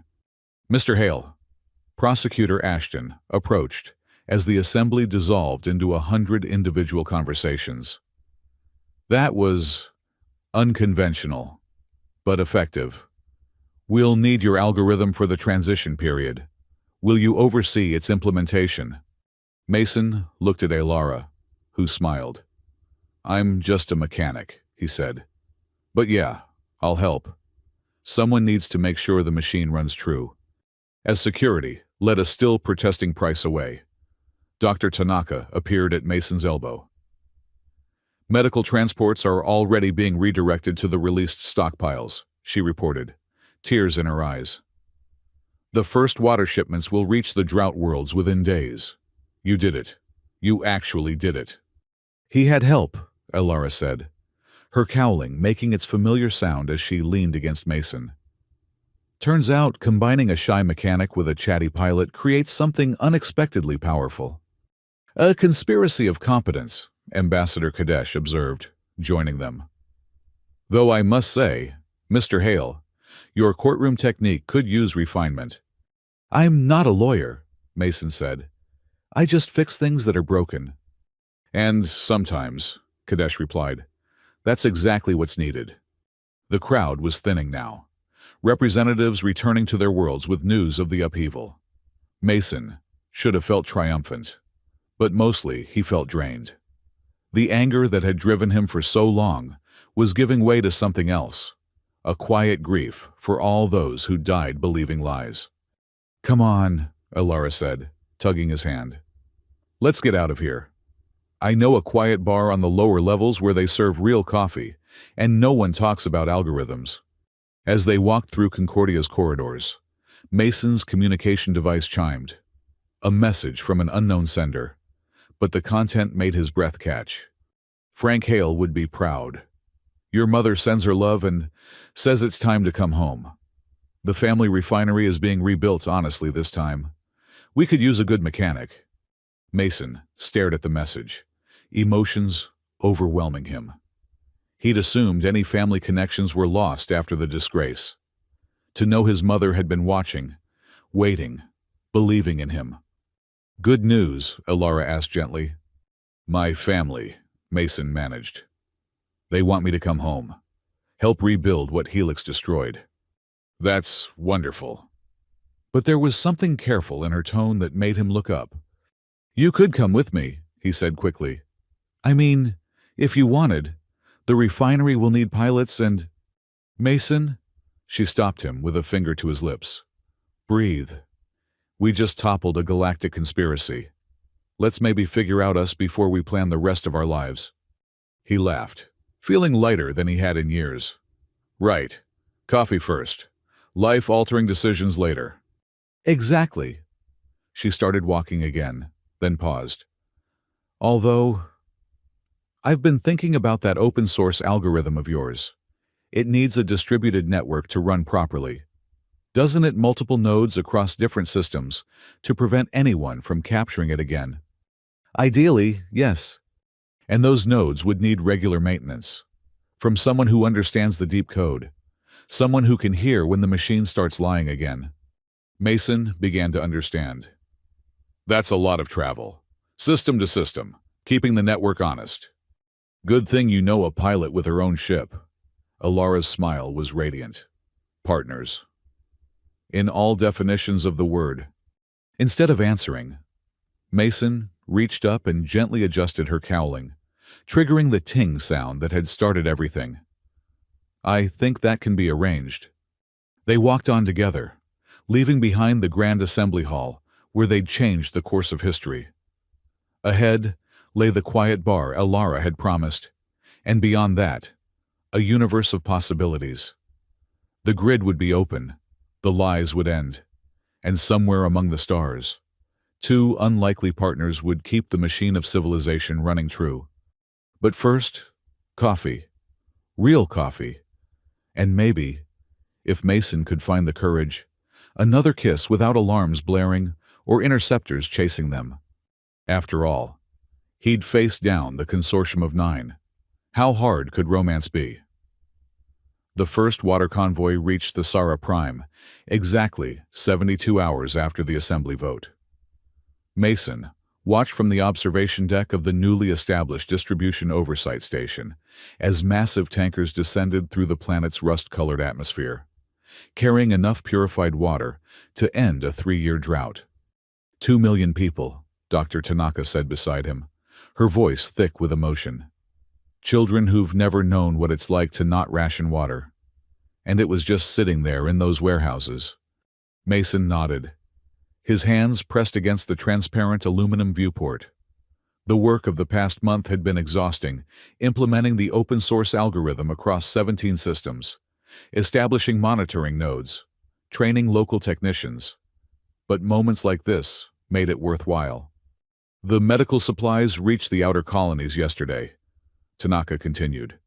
Mr. Hale, Prosecutor Ashton, approached as the assembly dissolved into 100 individual conversations. That was unconventional, but effective. We'll need your algorithm for the transition period. Will you oversee its implementation? Mason looked at Alara, who smiled. I'm just a mechanic, he said. But yeah, I'll help. Someone needs to make sure the machine runs true. As security led a still protesting Price away, Dr. Tanaka appeared at Mason's elbow. Medical transports are already being redirected to the released stockpiles, she reported, tears in her eyes. The first water shipments will reach the drought worlds within days. You did it. You actually did it. He had help, Alara said, her cowling making its familiar sound as she leaned against Mason. Turns out combining a shy mechanic with a chatty pilot creates something unexpectedly powerful. A conspiracy of competence, Ambassador Kadesh observed, joining them. Though I must say, Mr. Hale, your courtroom technique could use refinement. I'm not a lawyer, Mason said. I just fix things that are broken. And sometimes, Kadesh replied. That's exactly what's needed. The crowd was thinning now, representatives returning to their worlds with news of the upheaval. Mason should have felt triumphant, but mostly he felt drained. The anger that had driven him for so long was giving way to something else, a quiet grief for all those who died believing lies. Come on, Alara said, tugging his hand. Let's get out of here. I know a quiet bar on the lower levels where they serve real coffee, and no one talks about algorithms. As they walked through Concordia's corridors, Mason's communication device chimed. A message from an unknown sender, but the content made his breath catch. Frank Hale would be proud. Your mother sends her love and says it's time to come home. The family refinery is being rebuilt honestly this time. We could use a good mechanic. Mason stared at the message, emotions overwhelming him. He'd assumed any family connections were lost after the disgrace. To know his mother had been watching, waiting, believing in him. Good news, Alara asked gently. My family, Mason managed. They want me to come home, help rebuild what Helix destroyed. That's wonderful. But there was something careful in her tone that made him look up. You could come with me, he said quickly. I mean, if you wanted. The refinery will need pilots and… Mason? She stopped him with a finger to his lips. Breathe. We just toppled a galactic conspiracy. Let's maybe figure out us before we plan the rest of our lives. He laughed, feeling lighter than he had in years. Right. Coffee first. Life-altering decisions later. Exactly. She started walking again, then paused. Although, I've been thinking about that open source algorithm of yours. It needs a distributed network to run properly. Doesn't it multiple nodes across different systems to prevent anyone from capturing it again? Ideally, yes. And those nodes would need regular maintenance. From someone who understands the deep code. Someone who can hear when the machine starts lying again. Mason began to understand. That's a lot of travel. System to system, keeping the network honest. Good thing you know a pilot with her own ship. Alara's smile was radiant. Partners. In all definitions of the word. Instead of answering, Mason reached up and gently adjusted her cowling, triggering the ting sound that had started everything. I think that can be arranged. They walked on together, leaving behind the grand assembly hall where they'd changed the course of history. Ahead lay the quiet bar Alara had promised, and beyond that, a universe of possibilities. The grid would be open, the lies would end, and somewhere among the stars, two unlikely partners would keep the machine of civilization running true. But first, coffee. Real coffee. And maybe, if Mason could find the courage, another kiss without alarms blaring or interceptors chasing them. After all, he'd faced down the consortium of 9. How hard could romance be? The first water convoy reached the Sara Prime, exactly 72 hours after the assembly vote. Mason watched from the observation deck of the newly established distribution oversight station as massive tankers descended through the planet's rust-colored atmosphere, carrying enough purified water to end a 3-year drought. 2 million people, Dr. Tanaka said beside him, her voice thick with emotion. Children who've never known what it's like to not ration water. And it was just sitting there in those warehouses. Mason nodded, his hands pressed against the transparent aluminum viewport. The work of the past month had been exhausting, implementing the open-source algorithm across 17 systems, establishing monitoring nodes, training local technicians. But moments like this made it worthwhile. The medical supplies reached the outer colonies yesterday, Tanaka continued.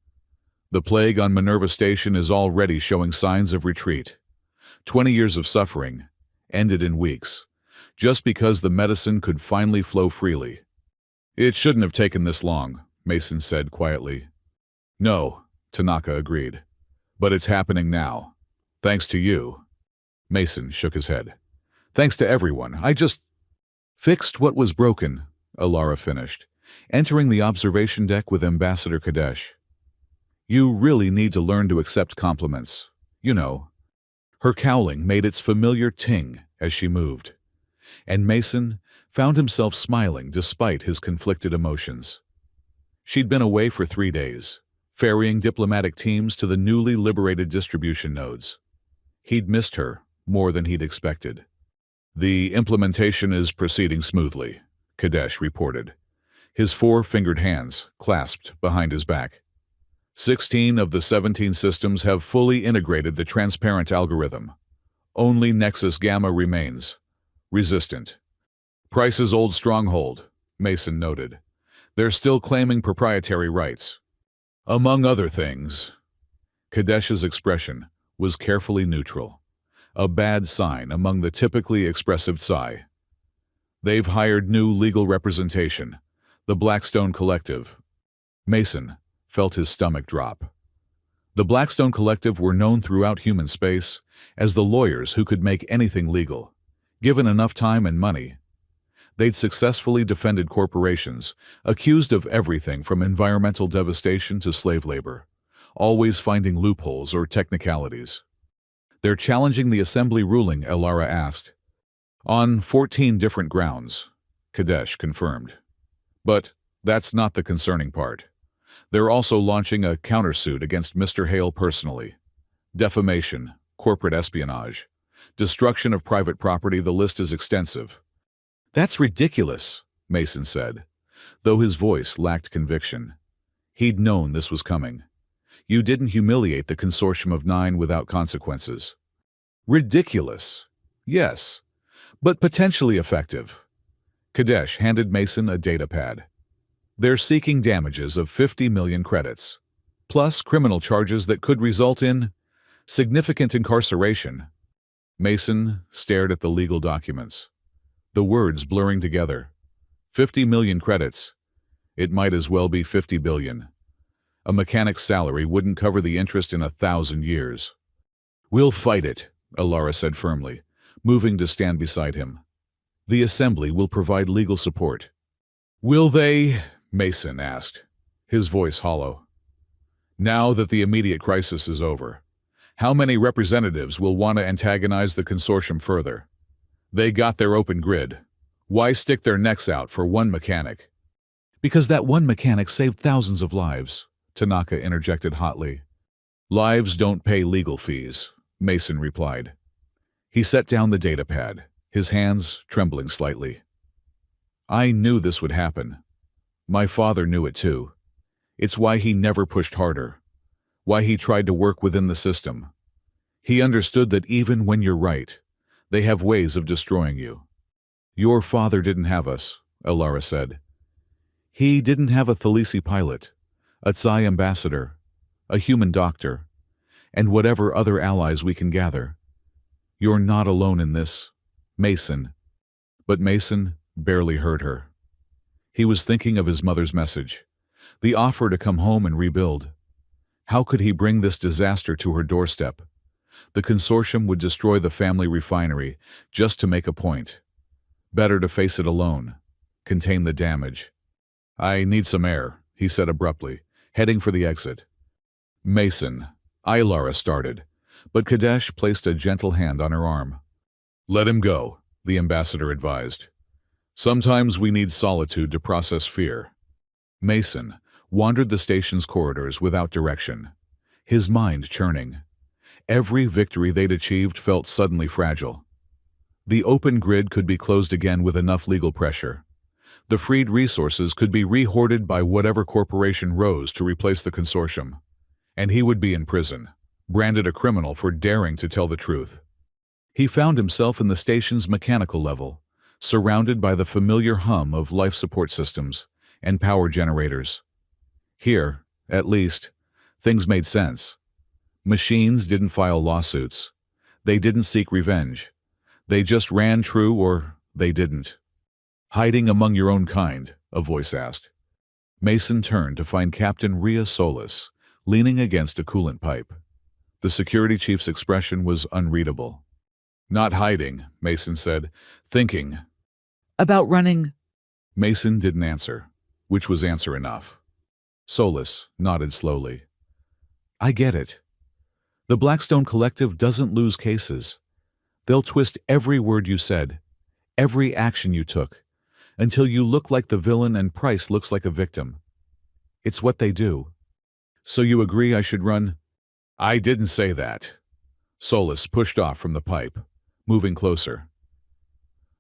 The plague on Minerva Station is already showing signs of retreat. 20 years of suffering ended in weeks, just because the medicine could finally flow freely. It shouldn't have taken this long, Mason said quietly. No, Tanaka agreed. But it's happening now. Thanks to you. Mason shook his head. Thanks to everyone. I just fixed what was broken, Alara finished, entering the observation deck with Ambassador Kadesh. You really need to learn to accept compliments. You know. Her cowling made its familiar ting as she moved, and Mason found himself smiling despite his conflicted emotions. She'd been away for 3 days, ferrying diplomatic teams to the newly liberated distribution nodes. He'd missed her more than he'd expected. The implementation is proceeding smoothly, Kadesh reported, his 4-fingered hands clasped behind his back. 16 of the 17 systems have fully integrated the transparent algorithm. Only Nexus Gamma remains, resistant. Price's old stronghold, Mason noted. They're still claiming proprietary rights. Among other things. Kadesh's expression was carefully neutral, a bad sign among the typically expressive Psi. They've hired new legal representation, the Blackstone Collective. Mason felt his stomach drop. The Blackstone Collective were known throughout human space as the lawyers who could make anything legal, given enough time and money. They'd successfully defended corporations, accused of everything from environmental devastation to slave labor, always finding loopholes or technicalities. They're challenging the assembly ruling, Alara asked. On 14 different grounds, Kadesh confirmed. But that's not the concerning part. They're also launching a countersuit against Mr. Hale personally. Defamation, corporate espionage, destruction of private property, the list is extensive. That's ridiculous, Mason said, though his voice lacked conviction. He'd known this was coming. You didn't humiliate the consortium of 9 without consequences. Ridiculous. Yes, but potentially effective. Kadesh handed Mason a data pad. They're seeking damages of 50 million credits, plus criminal charges that could result in significant incarceration. Mason stared at the legal documents, the words blurring together. 50 million credits. It might as well be 50 billion. A mechanic's salary wouldn't cover the interest in 1,000 years. We'll fight it, Alara said firmly, moving to stand beside him. The Assembly will provide legal support. Will they? Mason asked, his voice hollow. Now that the immediate crisis is over, how many representatives will want to antagonize the consortium further? They got their open grid. Why stick their necks out for one mechanic? Because that one mechanic saved thousands of lives, Tanaka interjected hotly. Lives don't pay legal fees, Mason replied. He set down the datapad, his hands trembling slightly. I knew this would happen. My father knew it too. It's why he never pushed harder, why he tried to work within the system. He understood that even when you're right, they have ways of destroying you. Your father didn't have us, Alara said. He didn't have a Thalisi pilot, a Xi ambassador, a human doctor, and whatever other allies we can gather. You're not alone in this, Mason. But Mason barely heard her. He was thinking of his mother's message, the offer to come home and rebuild. How could he bring this disaster to her doorstep? The consortium would destroy the family refinery just to make a point. Better to face it alone, contain the damage. I need some air, he said abruptly, heading for the exit. Mason, Ilara started, but Kadesh placed a gentle hand on her arm. Let him go, the ambassador advised. Sometimes we need solitude to process fear. Mason wandered the station's corridors without direction, his mind churning. Every victory they'd achieved felt suddenly fragile. The open grid could be closed again with enough legal pressure. The freed resources could be rehoarded by whatever corporation rose to replace the consortium. And he would be in prison, branded a criminal for daring to tell the truth. He found himself in the station's mechanical level, surrounded by the familiar hum of life support systems and power generators. Here, at least, things made sense. Machines didn't file lawsuits. They didn't seek revenge. They just ran true or they didn't. Hiding among your own kind, a voice asked. Mason turned to find Captain Rhea Solis, leaning against a coolant pipe. The security chief's expression was unreadable. Not hiding, Mason said, thinking. About running? Mason didn't answer, which was answer enough. Solis nodded slowly. I get it. The Blackstone Collective doesn't lose cases. They'll twist every word you said, every action you took, until you look like the villain and Price looks like a victim. It's what they do. So you agree I should run? I didn't say that. Solis pushed off from the pipe, moving closer.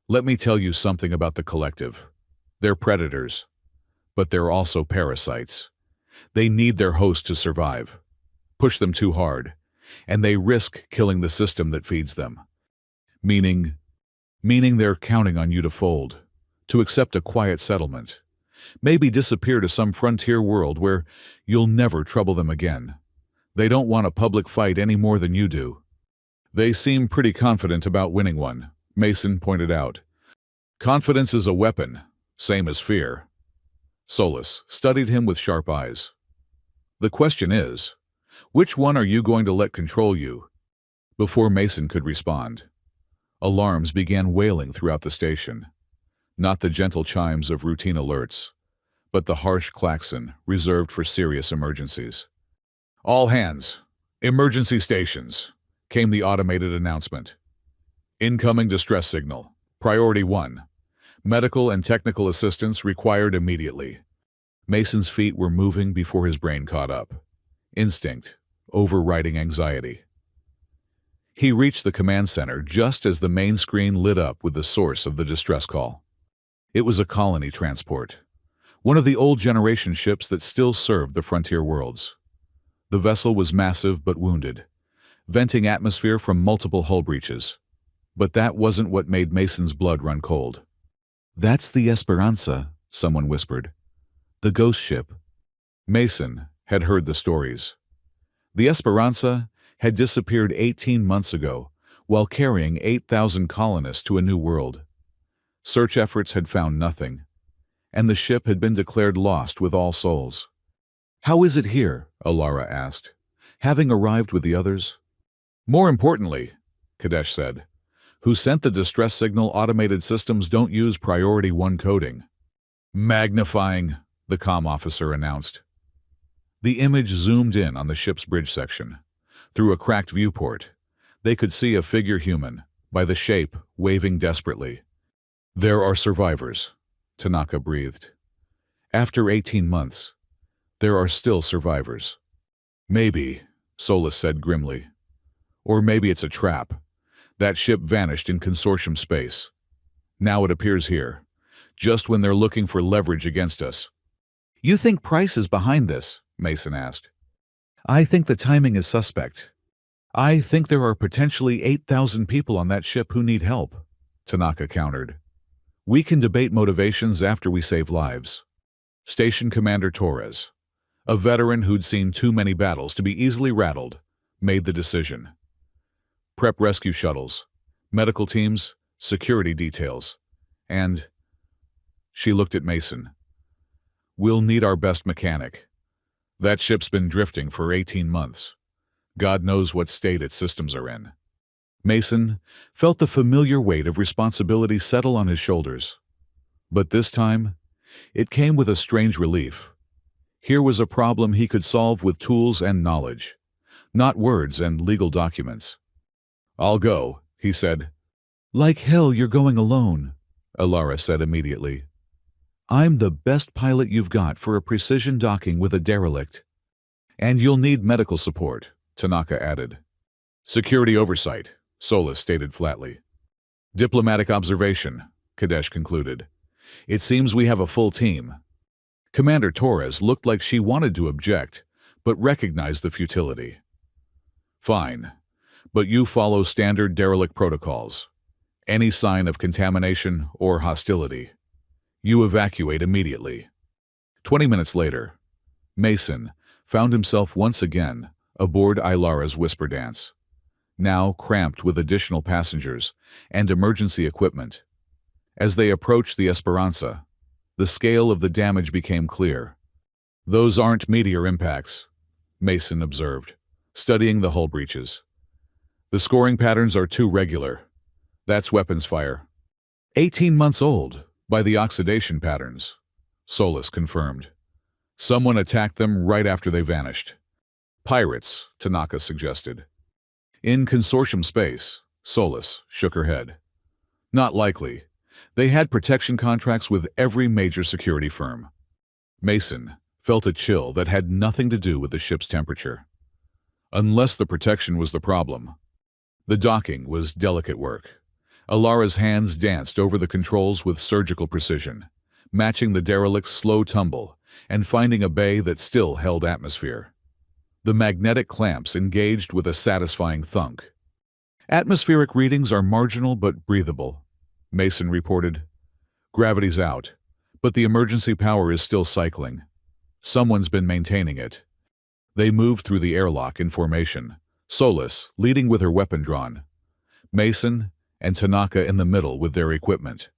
Let me tell you something about the Collective. They're predators, but they're also parasites. They need their host to survive. Push them too hard, and they risk killing the system that feeds them. Meaning they're counting on you to fold, to accept a quiet settlement, maybe disappear to some frontier world where you'll never trouble them again. They don't want a public fight any more than you do. They seem pretty confident about winning one, Mason pointed out. Confidence is a weapon, same as fear. Solis studied him with sharp eyes. The question is, which one are you going to let control you? Before Mason could respond, alarms began wailing throughout the station. Not the gentle chimes of routine alerts, but the harsh klaxon reserved for serious emergencies. All hands, emergency stations, came the automated announcement. Incoming distress signal, priority 1. Medical and technical assistance required immediately. Mason's feet were moving before his brain caught up. Instinct, overriding anxiety. He reached the command center just as the main screen lit up with the source of the distress call. It was a colony transport, one of the old generation ships that still served the frontier worlds. The vessel was massive but wounded, venting atmosphere from multiple hull breaches. But that wasn't what made Mason's blood run cold. That's the Esperanza, someone whispered. The ghost ship. Mason had heard the stories. The Esperanza had disappeared 18 months ago while carrying 8,000 colonists to a new world. Search efforts had found nothing, and the ship had been declared lost with all souls. "How is it here?" Alara asked, having arrived with the others. "More importantly," Kadesh said, "who sent the distress signal automated systems don't use priority 1 coding." "Magnifying," the comm officer announced. The image zoomed in on the ship's bridge section. Through a cracked viewport, they could see a figure human, by the shape, waving desperately. "There are survivors," Tanaka breathed. "After 18 months, there are still survivors." "Maybe," Solus said grimly. "Or maybe it's a trap. That ship vanished in consortium space. Now it appears here, just when they're looking for leverage against us." "You think Price is behind this?" Mason asked. "I think the timing is suspect. I think there are potentially 8,000 people on that ship who need help," Tanaka countered. "We can debate motivations after we save lives." Station Commander Torres, a veteran who'd seen too many battles to be easily rattled, made the decision. "Prep rescue shuttles, medical teams, security details, and..." She looked at Mason. "We'll need our best mechanic. That ship's been drifting for 18 months. God knows what state its systems are in." Mason felt the familiar weight of responsibility settle on his shoulders. But this time, it came with a strange relief. Here was a problem he could solve with tools and knowledge, not words and legal documents. "I'll go," he said. "Like hell you're going alone," Alara said immediately. "I'm the best pilot you've got for a precision docking with a derelict." "And you'll need medical support," Tanaka added. "Security oversight," Solus stated flatly. "Diplomatic observation," Kadesh concluded. "It seems we have a full team." Commander Torres looked like she wanted to object, but recognized the futility. "Fine, but you follow standard derelict protocols. Any sign of contamination or hostility, you evacuate immediately." 20 minutes later, Mason found himself once again aboard Ilara's Whisper Dance, now cramped with additional passengers and emergency equipment. As they approached the Esperanza, the scale of the damage became clear. "Those aren't meteor impacts," Mason observed, studying the hull breaches. "The scoring patterns are too regular. That's weapons fire." 18 months old, by the oxidation patterns, Solus confirmed. "Someone attacked them right after they vanished." "Pirates," Tanaka suggested. "In consortium space," Solus shook her head. "Not likely. They had protection contracts with every major security firm." Mason felt a chill that had nothing to do with the ship's temperature. Unless the protection was the problem. The docking was delicate work. Alara's hands danced over the controls with surgical precision, matching the derelict's slow tumble and finding a bay that still held atmosphere. The magnetic clamps engaged with a satisfying thunk. "Atmospheric readings are marginal but breathable," Mason reported. "Gravity's out, but the emergency power is still cycling. Someone's been maintaining it." They moved through the airlock in formation, Solus leading with her weapon drawn. Mason and Tanaka in the middle with their equipment.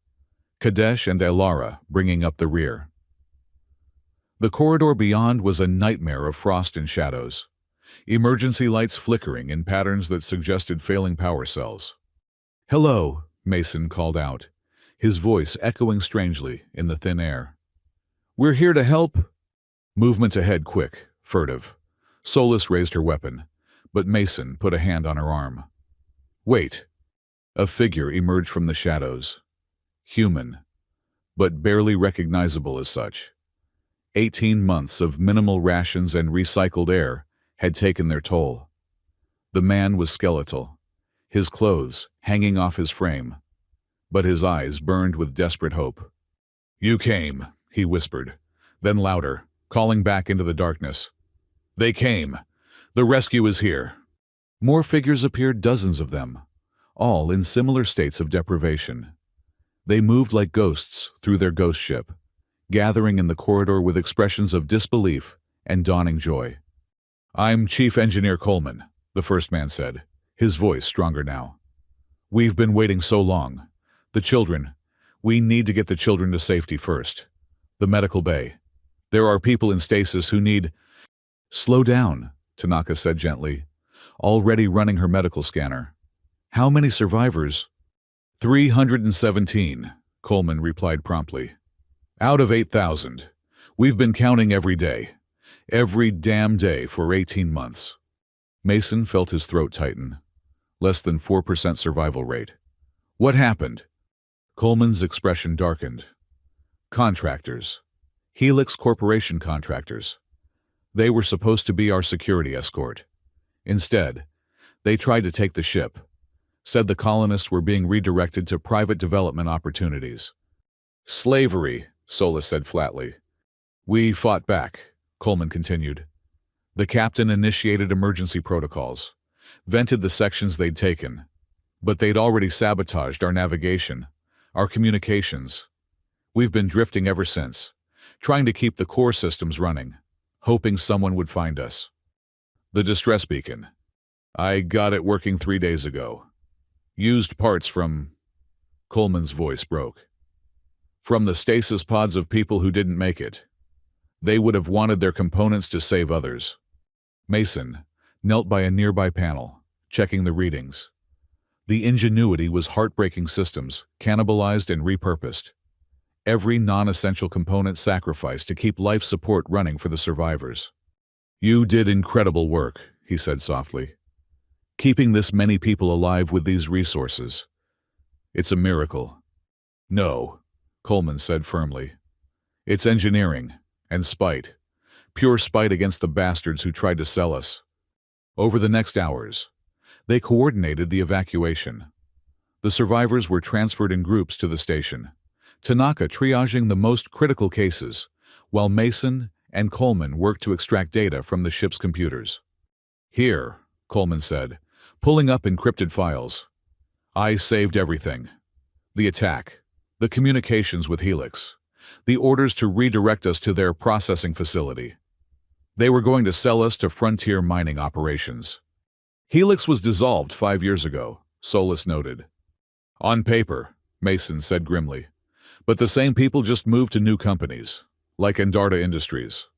Kadesh and Alara bringing up the rear. The corridor beyond was a nightmare of frost and shadows, emergency lights flickering in patterns that suggested failing power cells. "Hello," Mason called out, his voice echoing strangely in the thin air. "We're here to help." Movement ahead quick, furtive. Solus raised her weapon, but Mason put a hand on her arm. "Wait." A figure emerged from the shadows. Human, but barely recognizable as such. 18 months of minimal rations and recycled air had taken their toll. The man was skeletal, his clothes hanging off his frame, but his eyes burned with desperate hope. "You came," he whispered, then louder, calling back into the darkness. "They came. The rescue is here." More figures appeared, dozens of them, all in similar states of deprivation. They moved like ghosts through their ghost ship, gathering in the corridor with expressions of disbelief and dawning joy. "I'm Chief Engineer Coleman," the first man said, his voice stronger now. "We've been waiting so long. The children. We need to get the children to safety first. The medical bay. There are people in stasis who need—" "Slow down," Tanaka said gently, already running her medical scanner. "How many survivors?" 317, Coleman replied promptly. "Out of 8,000. We've been counting every day. Every damn day for 18 months. Mason felt his throat tighten. Less than 4% survival rate. "What happened?" Coleman's expression darkened. "Contractors. Helix Corporation contractors. They were supposed to be our security escort. Instead, they tried to take the ship. Said the colonists were being redirected to private development opportunities." "Slavery," Solis said flatly. "We fought back," Coleman continued. "The captain initiated emergency protocols, vented the sections they'd taken, but they'd already sabotaged our navigation, our communications. We've been drifting ever since, trying to keep the core systems running, hoping someone would find us. The distress beacon. I got it working 3 days ago. Used parts from—" Coleman's voice broke. "From the stasis pods of people who didn't make it. They would have wanted their components to save others." Mason knelt by a nearby panel, checking the readings. The Ingenuity was heartbreaking systems, cannibalized and repurposed. Every non-essential component sacrificed to keep life support running for the survivors. "You did incredible work," he said softly. "Keeping this many people alive with these resources. It's a miracle." "No," Coleman said firmly. "It's engineering and spite. Pure spite against the bastards who tried to sell us." Over the next hours, they coordinated the evacuation. The survivors were transferred in groups to the station, Tanaka triaging the most critical cases, while Mason and Coleman worked to extract data from the ship's computers. "Here," Coleman said, pulling up encrypted files. "I saved everything. The attack, the communications with Helix, the orders to redirect us to their processing facility. They were going to sell us to frontier mining operations." "Helix was dissolved 5 years ago," Solis noted. "On paper," Mason said grimly. "But the same people just moved to new companies, like Endarta Industries.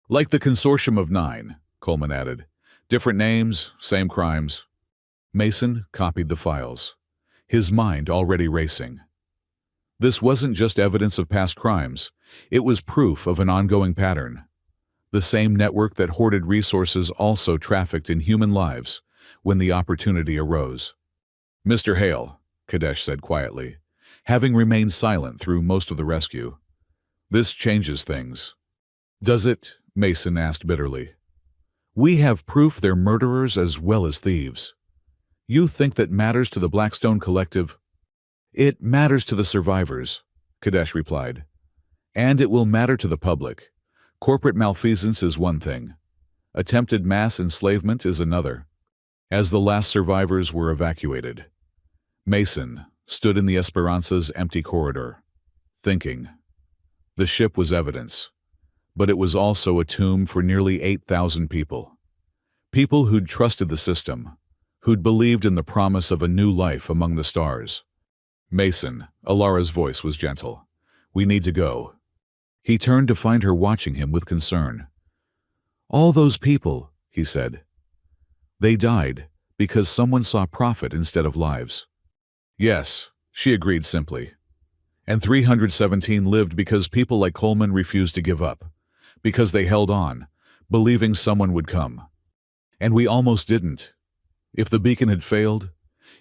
Like the Consortium of 9, Coleman added. "Different names, same crimes." Mason copied the files, his mind already racing. This wasn't just evidence of past crimes, it was proof of an ongoing pattern. The same network that hoarded resources also trafficked in human lives when the opportunity arose. "Mr. Hale," Kadesh said quietly, having remained silent through most of the rescue. "This changes things." "Does it?" Mason asked bitterly. "We have proof they're murderers as well as thieves. You think that matters to the Blackstone Collective?" "It matters to the survivors," Kadesh replied. "And it will matter to the public. Corporate malfeasance is one thing. Attempted mass enslavement is another." As the last survivors were evacuated, Mason stood in the Esperanza's empty corridor, thinking. The ship was evidence, but it was also a tomb for nearly 8,000 people. People who'd trusted the system, who'd believed in the promise of a new life among the stars. "Mason," Alara's voice was gentle. "We need to go." He turned to find her watching him with concern. "All those people," he said. "They died because someone saw profit instead of lives." "Yes," she agreed simply. "And 317 lived because people like Coleman refused to give up, because they held on, believing someone would come. And we almost didn't. If the beacon had failed,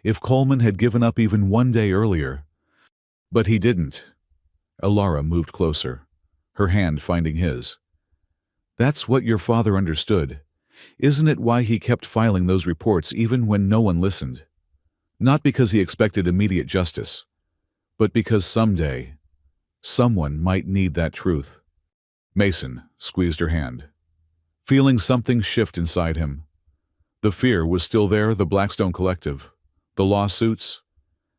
if Coleman had given up even 1 day earlier. But he didn't." Alara moved closer, her hand finding his. "That's what your father understood. Isn't it why he kept filing those reports even when no one listened? Not because he expected immediate justice, but because someday, someone might need that truth." Mason squeezed her hand, feeling something shift inside him. The fear was still there, the Blackstone Collective, the lawsuits,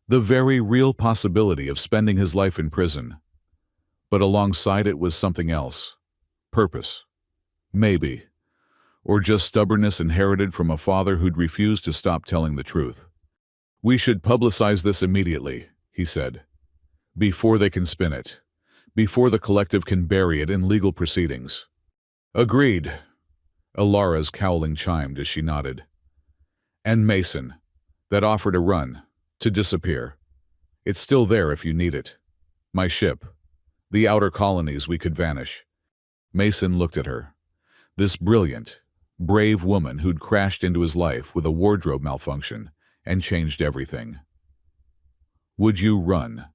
the very real possibility of spending his life in prison. But alongside it was something else. Purpose. Maybe. Or just stubbornness inherited from a father who'd refused to stop telling the truth. "We should publicize this immediately," he said. "Before they can spin it. Before the collective can bury it in legal proceedings." "Agreed," Alara's cowling chimed as she nodded. "And Mason, that offer to run, to disappear. It's still there if you need it. My ship. The outer colonies we could vanish." Mason looked at her. This brilliant, brave woman who'd crashed into his life with a wardrobe malfunction and changed everything. "Would you run?"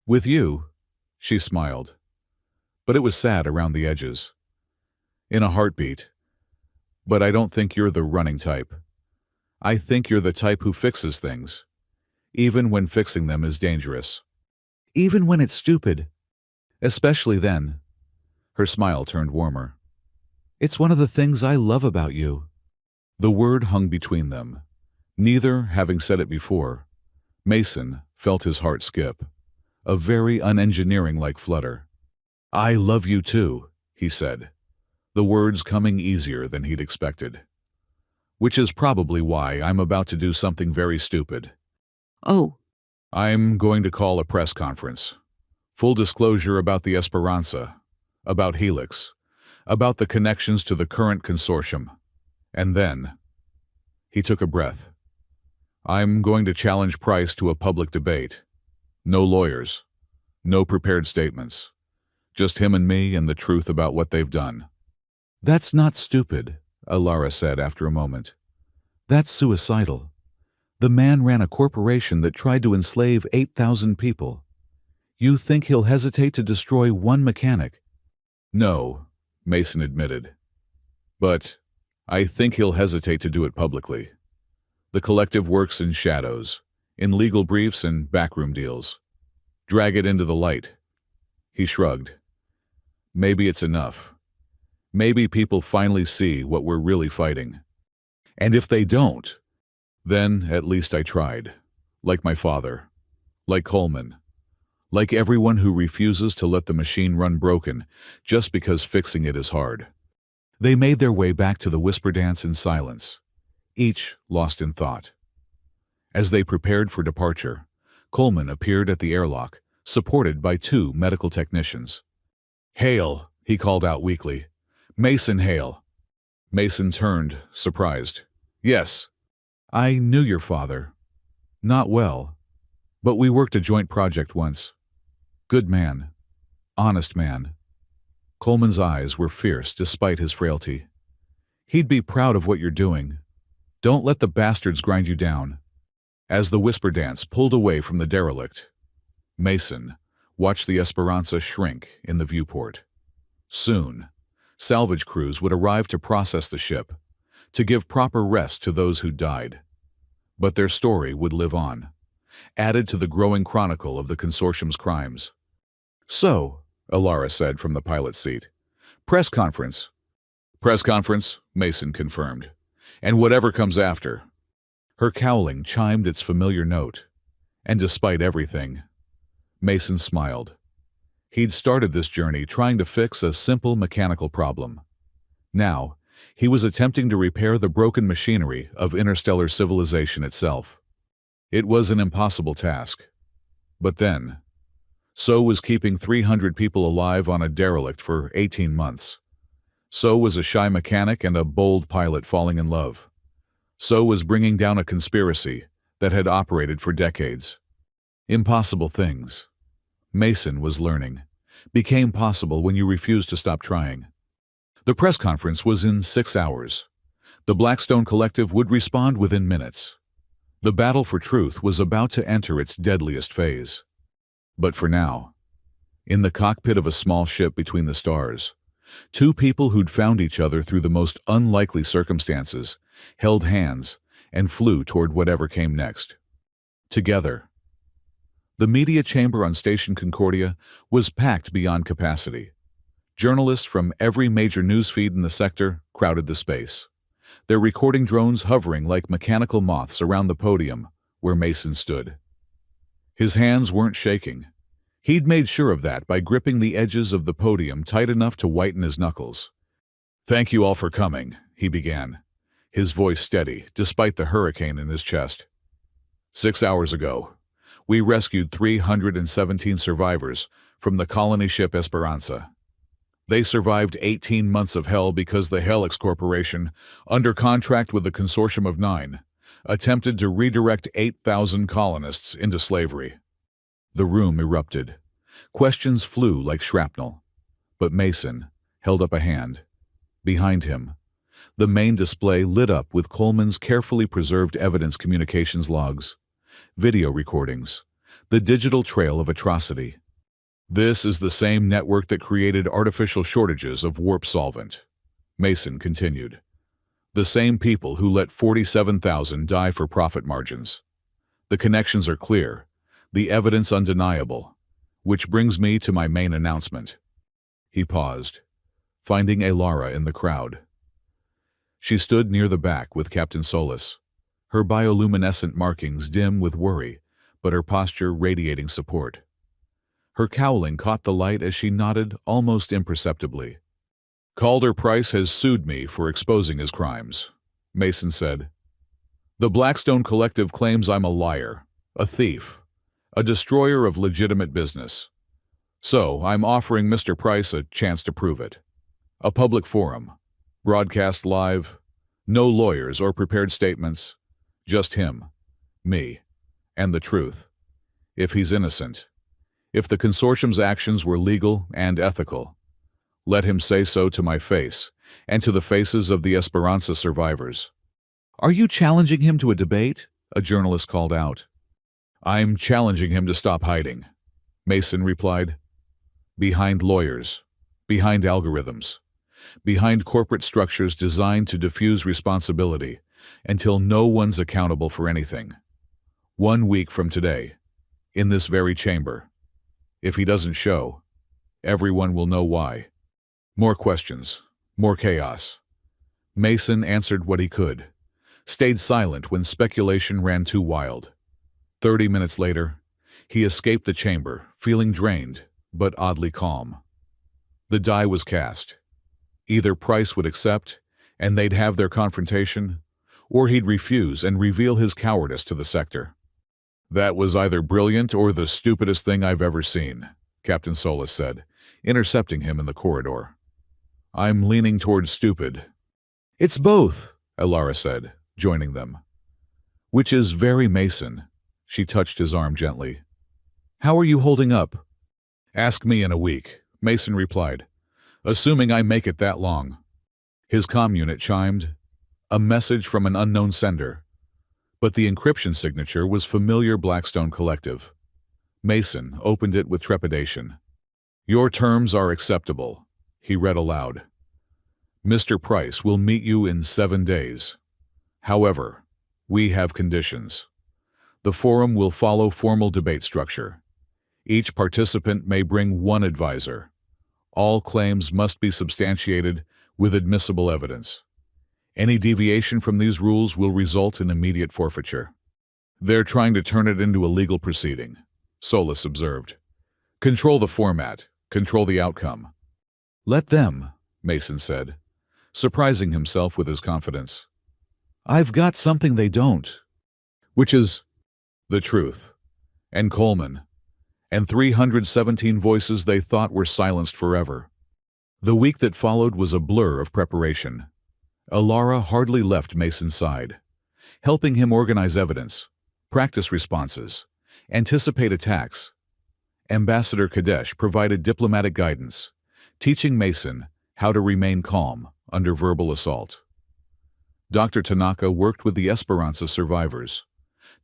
"With you?" She smiled. But it was sad around the edges. "In a heartbeat. But I don't think you're the running type. I think you're the type who fixes things, even when fixing them is dangerous. Even when it's stupid. Especially then." Her smile turned warmer. "It's one of the things I love about you." The word hung between them. Neither having said it before, Mason felt his heart skip, a very unengineering-like flutter. "I love you too," he said, the words coming easier than he'd expected. "Which is probably why I'm about to do something very stupid." "Oh." "I'm going to call a press conference. Full disclosure about the Esperanza, about Helix, about the connections to the current consortium. And then..." He took a breath. "I'm going to challenge Price to a public debate. No lawyers. No prepared statements. Just him and me and the truth about what they've done." "That's not stupid," Alara said after a moment. "That's suicidal. The man ran a corporation that tried to enslave 8,000 people. You think he'll hesitate to destroy one mechanic?" "No," Mason admitted. "But I think he'll hesitate to do it publicly. The collective works in shadows, in legal briefs and backroom deals. Drag it into the light." He shrugged. "Maybe it's enough. Maybe people finally see what we're really fighting. And if they don't, then at least I tried. Like my father. Like Coleman. Like everyone who refuses to let the machine run broken just because fixing it is hard." They made their way back to the whisper dance in silence, each lost in thought. As they prepared for departure, Coleman appeared at the airlock, supported by 2 medical technicians. "Hale," he called out weakly. "Mason Hale." Mason turned, surprised. "Yes." "I knew your father. Not well. But we worked a joint project once. Good man. Honest man." Coleman's eyes were fierce despite his frailty. "He'd be proud of what you're doing. Don't let the bastards grind you down." As the whisper dance pulled away from the derelict, Mason watched the Esperanza shrink in the viewport. Soon, salvage crews would arrive to process the ship, to give proper rest to those who died. But their story would live on, added to the growing chronicle of the consortium's crimes. "So," Alara said from the pilot's seat, "press conference." "Press conference," Mason confirmed. "And whatever comes after." Her cowling chimed its familiar note. And despite everything, Mason smiled. He'd started this journey trying to fix a simple mechanical problem. Now, he was attempting to repair the broken machinery of interstellar civilization itself. It was an impossible task. But then, so was keeping 300 people alive on a derelict for 18 months. So was a shy mechanic and a bold pilot falling in love. So was bringing down a conspiracy that had operated for decades. Impossible things, Mason was learning, became possible when you refused to stop trying. The press conference was in 6 hours. The Blackstone Collective would respond within minutes. The battle for truth was about to enter its deadliest phase. But for now, in the cockpit of a small ship between the stars, 2 people who'd found each other through the most unlikely circumstances held hands and flew toward whatever came next. Together. The media chamber on Station Concordia was packed beyond capacity. Journalists from every major newsfeed in the sector crowded the space, their recording drones hovering like mechanical moths around the podium where Mason stood. His hands weren't shaking. He'd made sure of that by gripping the edges of the podium tight enough to whiten his knuckles. "Thank you all for coming," he began, his voice steady despite the hurricane in his chest. 6 hours ago, we rescued 317 survivors from the colony ship Esperanza. They survived 18 months of hell because the Helix Corporation, under contract with a consortium of 9, attempted to redirect 8,000 colonists into slavery. The room erupted. Questions flew like shrapnel. But Mason held up a hand. Behind him, the main display lit up with Coleman's carefully preserved evidence communications logs, video recordings, the digital trail of atrocity. "This is the same network that created artificial shortages of warp solvent," Mason continued. "The same people who let 47,000 die for profit margins. The connections are clear, the evidence undeniable, which brings me to my main announcement." He paused, finding Alara in the crowd. She stood near the back with Captain Solis, her bioluminescent markings dim with worry, but her posture radiating support. Her cowling caught the light as she nodded almost imperceptibly. "Calder Price has sued me for exposing his crimes," Mason said. "The Blackstone Collective claims I'm a liar, a thief, a destroyer of legitimate business. So I'm offering Mr. Price a chance to prove it. A public forum, broadcast live, no lawyers or prepared statements, just him, me, and the truth. If he's innocent, if the consortium's actions were legal and ethical, let him say so to my face and to the faces of the Esperanza survivors." "Are you challenging him to a debate?" a journalist called out. "I'm challenging him to stop hiding," Mason replied. "Behind lawyers, behind algorithms, behind corporate structures designed to diffuse responsibility until no one's accountable for anything. 1 week from today, in this very chamber. If he doesn't show, everyone will know why." More questions, more chaos. Mason answered what he could, stayed silent when speculation ran too wild. 30 minutes later, he escaped the chamber, feeling drained, but oddly calm. The die was cast. Either Price would accept, and they'd have their confrontation, or he'd refuse and reveal his cowardice to the sector. "That was either brilliant or the stupidest thing I've ever seen," Captain Solis said, intercepting him in the corridor. "I'm leaning towards stupid." "It's both," Alara said, joining them. "Which is very Mason." She touched his arm gently. "How are you holding up?" "Ask me in a week," Mason replied, "assuming I make it that long." His comm unit chimed, a message from an unknown sender. But the encryption signature was familiar Blackstone Collective. Mason opened it with trepidation. "Your terms are acceptable," he read aloud. "Mr. Price will meet you in 7 days. However, we have conditions. The forum will follow formal debate structure. Each participant may bring 1 advisor. All claims must be substantiated with admissible evidence. Any deviation from these rules will result in immediate forfeiture." "They're trying to turn it into a legal proceeding," Solis observed. "Control the format, control the outcome." "Let them," Mason said, surprising himself with his confidence. "I've got something they don't." "Which is?" "The truth. And Coleman. And 317 voices they thought were silenced forever." The week that followed was a blur of preparation. Alara hardly left Mason's side, helping him organize evidence, practice responses, anticipate attacks. Ambassador Kadesh provided diplomatic guidance, teaching Mason how to remain calm under verbal assault. Dr. Tanaka worked with the Esperanza survivors,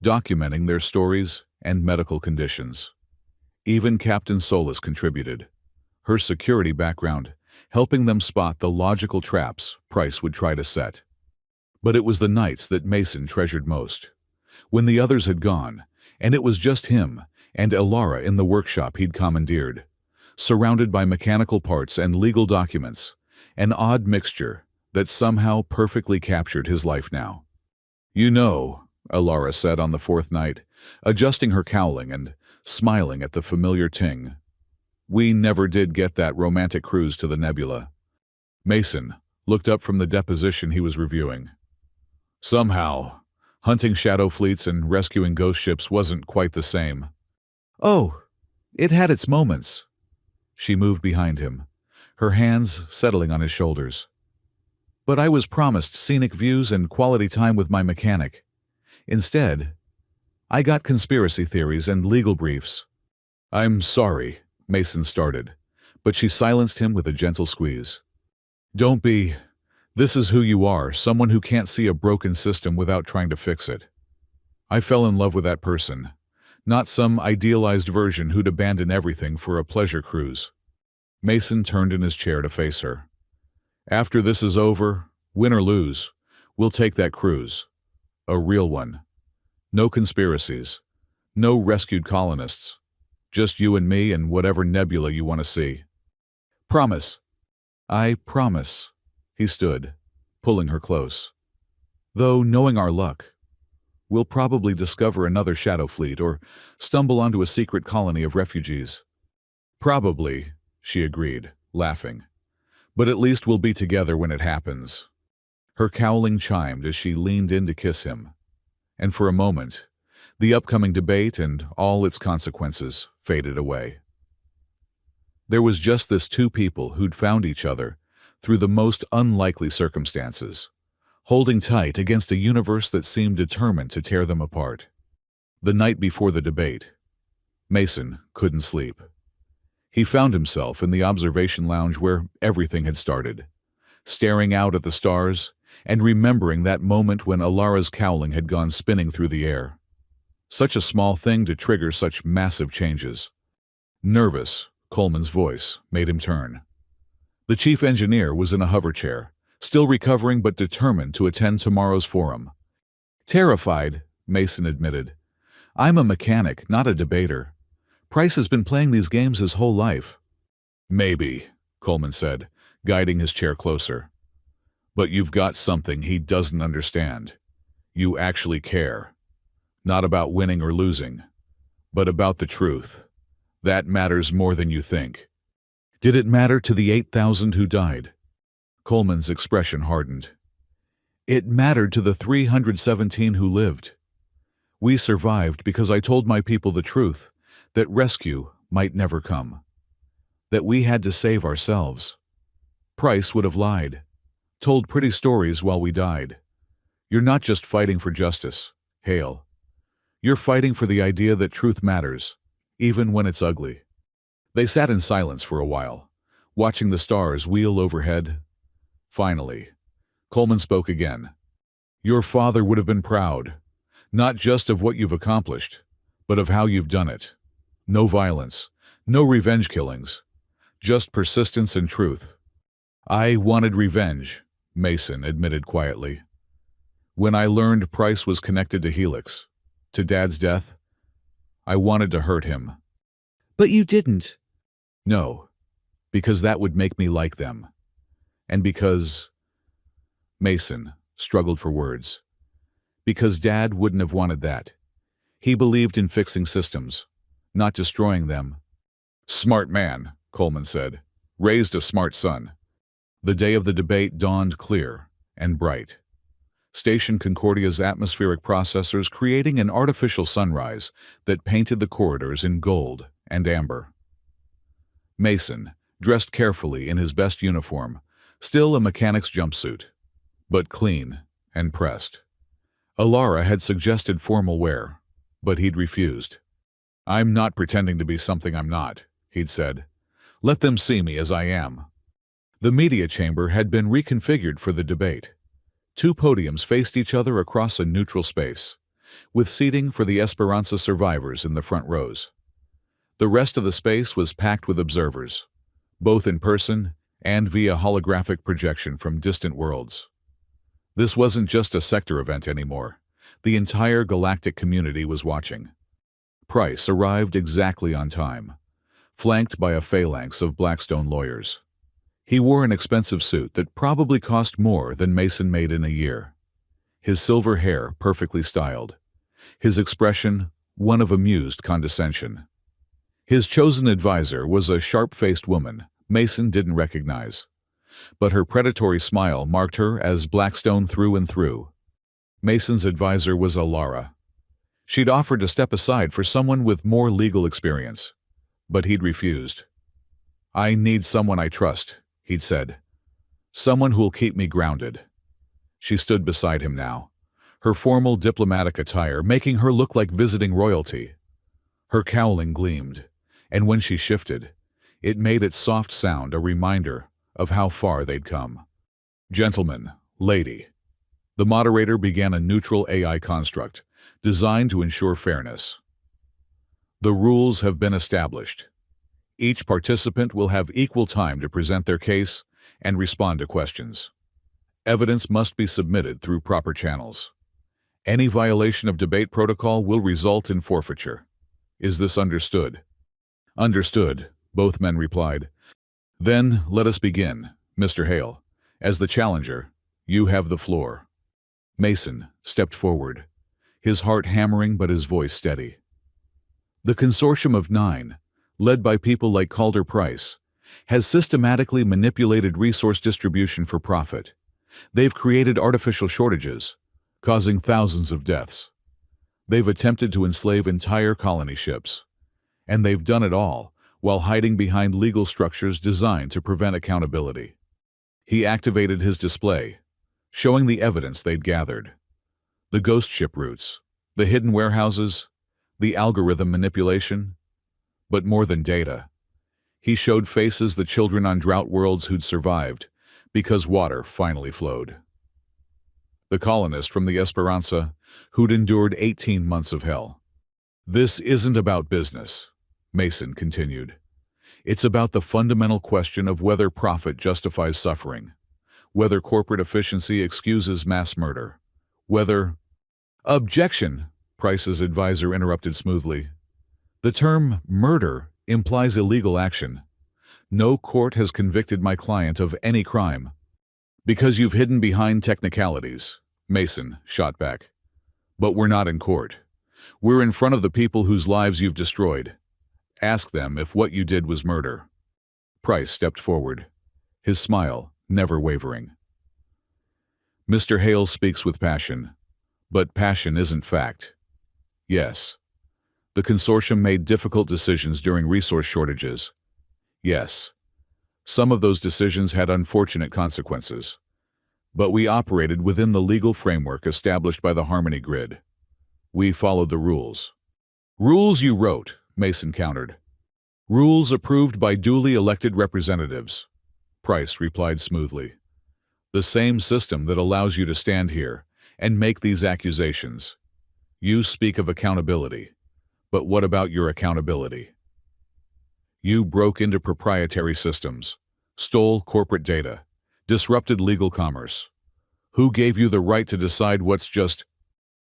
documenting their stories and medical conditions. Even Captain Solis contributed, her security background helping them spot the logical traps Price would try to set. But it was the nights that Mason treasured most, when the others had gone, and it was just him and Alara in the workshop he'd commandeered, surrounded by mechanical parts and legal documents, an odd mixture that somehow perfectly captured his life now. "You know," Alara said on the 4th night, adjusting her cowling and smiling at the familiar ting. We never did get that romantic cruise to the nebula. Mason looked up from the deposition he was reviewing. Somehow, hunting shadow fleets and rescuing ghost ships wasn't quite the same. Oh, it had its moments. She moved behind him, her hands settling on his shoulders. But I was promised scenic views and quality time with my mechanic. Instead, I got conspiracy theories and legal briefs. I'm sorry, Mason started, but she silenced him with a gentle squeeze. Don't be. This is who you are, someone who can't see a broken system without trying to fix it. I fell in love with that person, not some idealized version who'd abandon everything for a pleasure cruise. Mason turned in his chair to face her. After this is over, win or lose, we'll take that cruise. A real one. No conspiracies. No rescued colonists. Just you and me and whatever nebula you want to see. Promise. I promise. He stood, pulling her close. Though, knowing our luck, we'll probably discover another shadow fleet or stumble onto a secret colony of refugees. Probably, she agreed, laughing. But at least we'll be together when it happens. Her cowling chimed as she leaned in to kiss him. And for a moment, the upcoming debate and all its consequences faded away. There was just this two people who'd found each other through the most unlikely circumstances, holding tight against a universe that seemed determined to tear them apart. The night before the debate, Mason couldn't sleep. He found himself in the observation lounge where everything had started, staring out at the stars and remembering that moment when Alara's cowling had gone spinning through the air. Such a small thing to trigger such massive changes. Nervous, Coleman's voice made him turn. The chief engineer was in a hover chair, still recovering but determined to attend tomorrow's forum. Terrified, Mason admitted. I'm a mechanic, not a debater. Price has been playing these games his whole life. Maybe, Coleman said, guiding his chair closer. But you've got something he doesn't understand. You actually care. Not about winning or losing, but about the truth. That matters more than you think. Did it matter to the 8,000 who died? Coleman's expression hardened. It mattered to the 317 who lived. We survived because I told my people the truth, that rescue might never come. That we had to save ourselves. Price would have lied, told pretty stories while we died. You're not just fighting for justice, Hale. You're fighting for the idea that truth matters, even when it's ugly. They sat in silence for a while, watching the stars wheel overhead. Finally, Coleman spoke again. Your father would have been proud, not just of what you've accomplished, but of how you've done it. No violence, no revenge killings, just persistence and truth. I wanted revenge, Mason admitted quietly. When I learned Price was connected to Helix, to Dad's death, I wanted to hurt him. But you didn't. No, because that would make me like them. And because... Mason struggled for words. Because Dad wouldn't have wanted that. He believed in fixing systems, not destroying them. Smart man, Coleman said. Raised a smart son. The day of the debate dawned clear and bright. Station Concordia's atmospheric processors creating an artificial sunrise that painted the corridors in gold and amber. Mason, dressed carefully in his best uniform, still a mechanic's jumpsuit, but clean and pressed. Alara had suggested formal wear, but he'd refused. I'm not pretending to be something I'm not, he'd said. Let them see me as I am. The media chamber had been reconfigured for the debate. Two podiums faced each other across a neutral space, with seating for the Esperanza survivors in the front rows. The rest of the space was packed with observers, both in person and via holographic projection from distant worlds. This wasn't just a sector event anymore. The entire galactic community was watching. Price arrived exactly on time, flanked by a phalanx of Blackstone lawyers. He wore an expensive suit that probably cost more than Mason made in a year. His silver hair perfectly styled. His expression, one of amused condescension. His chosen advisor was a sharp-faced woman Mason didn't recognize, but her predatory smile marked her as Blackstone through and through. Mason's advisor was Alara. She'd offered to step aside for someone with more legal experience, but he'd refused. "I need someone I trust," he'd said. "Someone who'll keep me grounded." She stood beside him now, her formal diplomatic attire making her look like visiting royalty. Her cowling gleamed, and when she shifted, it made its soft sound a reminder of how far they'd come. "Gentlemen, lady." The moderator began a neutral AI construct designed to ensure fairness. "The rules have been established. Each participant will have equal time to present their case and respond to questions. Evidence must be submitted through proper channels. Any violation of debate protocol will result in forfeiture. Is this understood?" "Understood," both men replied. "Then let us begin. Mr. Hale, as the challenger, you have the floor." Mason stepped forward, his heart hammering but his voice steady. "The Consortium of Nine, led by people like Calder Price, has systematically manipulated resource distribution for profit. They've created artificial shortages, causing thousands of deaths. They've attempted to enslave entire colony ships, and they've done it all while hiding behind legal structures designed to prevent accountability." He activated his display, showing the evidence they'd gathered. The ghost ship routes, the hidden warehouses, the algorithm manipulation. But more than data, he showed faces the children on drought worlds who'd survived because water finally flowed. The colonist from the Esperanza who'd endured 18 months of hell. "This isn't about business," Mason continued. "It's about the fundamental question of whether profit justifies suffering, whether corporate efficiency excuses mass murder, whether—" "Objection," Price's advisor interrupted smoothly. "The term murder implies illegal action. No court has convicted my client of any crime." "Because you've hidden behind technicalities," Mason shot back. "But we're not in court. We're in front of the people whose lives you've destroyed. Ask them if what you did was murder." Price stepped forward, his smile never wavering. "Mr. Hale speaks with passion, but passion isn't fact. Yes, the consortium made difficult decisions during resource shortages. Yes, some of those decisions had unfortunate consequences. But we operated within the legal framework established by the Harmony Grid. We followed the rules." "Rules you wrote," Mason countered. "Rules approved by duly elected representatives," Price replied smoothly. "The same system that allows you to stand here and make these accusations. You speak of accountability, but what about your accountability? You broke into proprietary systems, stole corporate data, disrupted legal commerce. Who gave you the right to decide what's just—"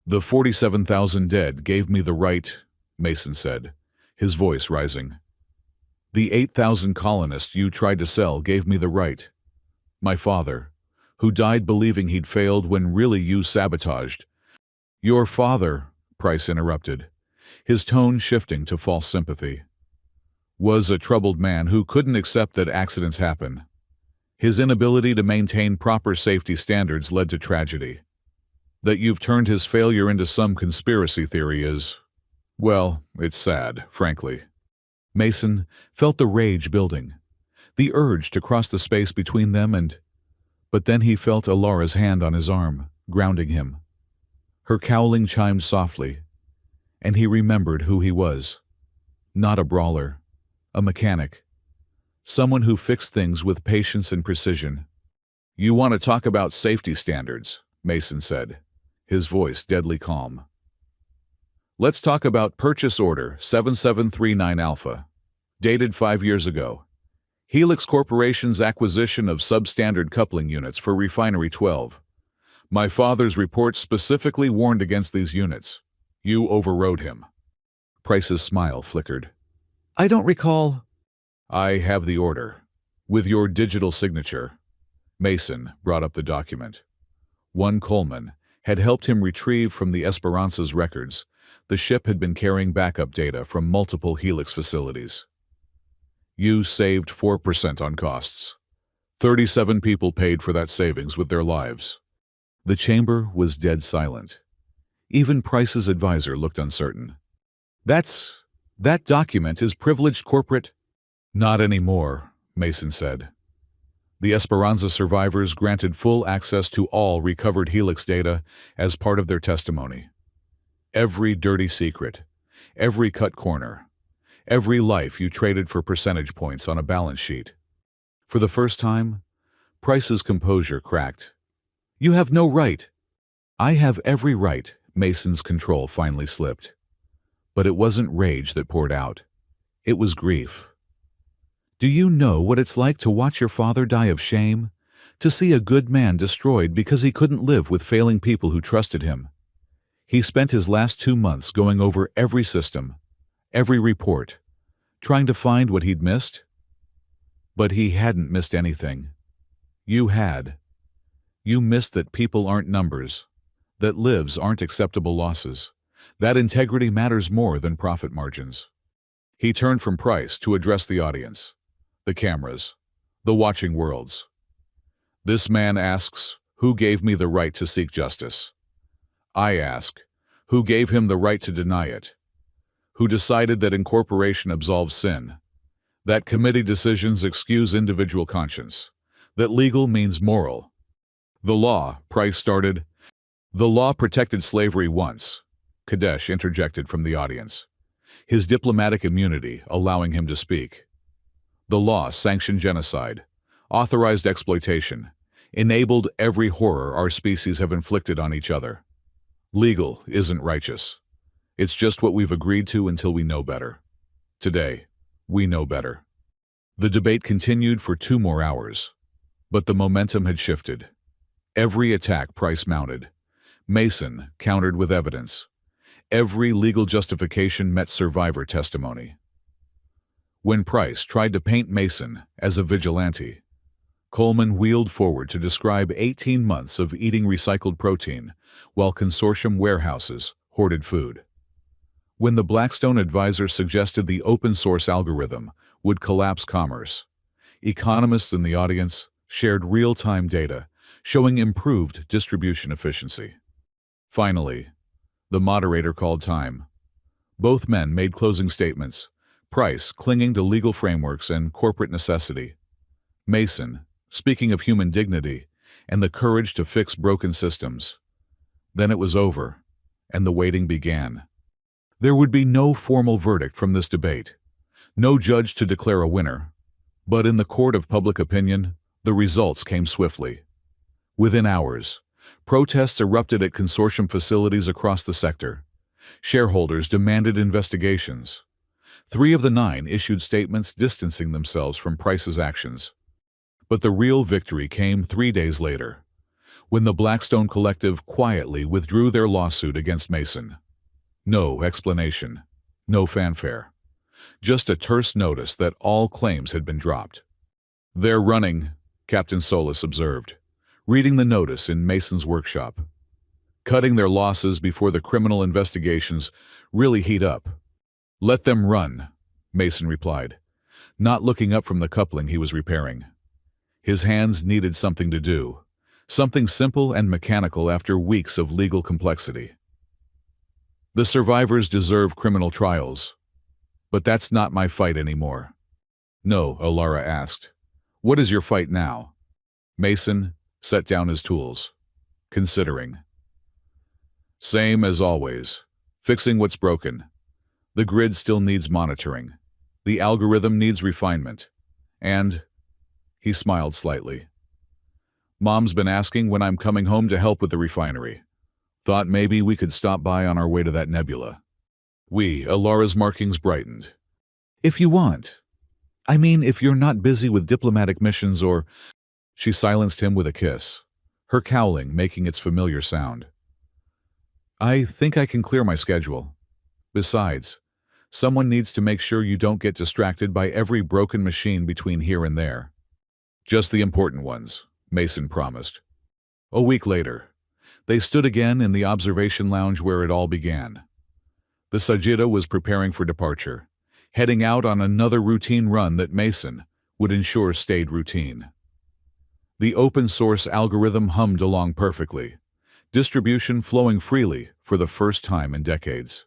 "The 47,000 dead gave me the right," Mason said, his voice rising. "The 8,000 colonists you tried to sell gave me the right. My father, who died believing he'd failed when really you sabotaged—" "Your father," Price interrupted, his tone shifting to false sympathy, "was a troubled man who couldn't accept that accidents happen. His inability to maintain proper safety standards led to tragedy. That you've turned his failure into some conspiracy theory is—well, it's sad, frankly." Mason felt the rage building, the urge to cross the space between them but then he felt Alara's hand on his arm, grounding him. Her cowling chimed softly, and he remembered who he was. Not a brawler, a mechanic, someone who fixed things with patience and precision. "You want to talk about safety standards," Mason said, his voice deadly calm. "Let's talk about Purchase Order 7739 Alpha, dated 5 years ago. Helix Corporation's acquisition of substandard coupling units for Refinery 12. My father's report specifically warned against these units. You overrode him." Price's smile flickered. "I don't recall—" "I have the order, with your digital signature." Mason brought up the document. One Coleman had helped him retrieve from the Esperanza's records The ship had been carrying backup data from multiple Helix facilities. You saved 4% on costs. 37 people paid for that savings with their lives. The chamber was dead silent. Even Price's advisor looked uncertain. That document is privileged corporate. Not anymore, Mason said. The Esperanza survivors granted full access to all recovered Helix data as part of their testimony. Every dirty secret, every cut corner, every life you traded for percentage points on a balance sheet. For the first time, Price's composure cracked. You have no right. I have every right, Mason's control finally slipped. But it wasn't rage that poured out. It was grief. Do you know what it's like to watch your father die of shame? To see a good man destroyed because he couldn't live with failing people who trusted him? He spent his last 2 months going over every system, every report, trying to find what he'd missed. But he hadn't missed anything. You had. You missed that people aren't numbers, that lives aren't acceptable losses, that integrity matters more than profit margins. He turned from Price to address the audience, the cameras, the watching worlds. This man asks, who gave me the right to seek justice? I ask, who gave him the right to deny it? Who decided that incorporation absolves sin? That committee decisions excuse individual conscience? That legal means moral? The law, Price started. The law protected slavery once, Kadesh interjected from the audience, his diplomatic immunity allowing him to speak. The law sanctioned genocide, authorized exploitation, enabled every horror our species have inflicted on each other. Legal isn't righteous. It's just what we've agreed to until we know better. Today, we know better. The debate continued for 2 more hours, but the momentum had shifted. Every attack Price mounted, Mason countered with evidence. Every legal justification met survivor testimony. When Price tried to paint Mason as a vigilante, Coleman wheeled forward to describe 18 months of eating recycled protein while consortium warehouses hoarded food. When the Blackstone advisor suggested the open-source algorithm would collapse commerce, economists in the audience shared real-time data showing improved distribution efficiency. Finally, the moderator called time. Both men made closing statements, Price clinging to legal frameworks and corporate necessity, Mason speaking of human dignity and the courage to fix broken systems. Then it was over, and the waiting began. There would be no formal verdict from this debate, no judge to declare a winner, but in the court of public opinion, the results came swiftly. Within hours, protests erupted at consortium facilities across the sector. Shareholders demanded investigations. 3 of the 9 issued statements distancing themselves from Price's actions. But the real victory came 3 days later, when the Blackstone Collective quietly withdrew their lawsuit against Mason. No explanation, no fanfare, just a terse notice that all claims had been dropped. "They're running," Captain Solis observed, reading the notice in Mason's workshop. "Cutting their losses before the criminal investigations really heat up." "Let them run," Mason replied, not looking up from the coupling he was repairing. His hands needed something to do, something simple and mechanical after weeks of legal complexity. "The survivors deserve criminal trials. But that's not my fight anymore." "No," Alara asked. "What is your fight now?" Mason set down his tools, considering. "Same as always, fixing what's broken. The grid still needs monitoring. The algorithm needs refinement. And," he smiled slightly, "Mom's been asking when I'm coming home to help with the refinery. Thought maybe we could stop by on our way to that nebula." Alara's markings brightened. "If you want. I mean, if you're not busy with diplomatic missions or—" She silenced him with a kiss, her cowling making its familiar sound. "I think I can clear my schedule. Besides, someone needs to make sure you don't get distracted by every broken machine between here and there." "Just the important ones," Mason promised. A week later, they stood again in the observation lounge where it all began. The Sagitta was preparing for departure, heading out on another routine run that Mason would ensure stayed routine. The open-source algorithm hummed along perfectly, distribution flowing freely for the first time in decades.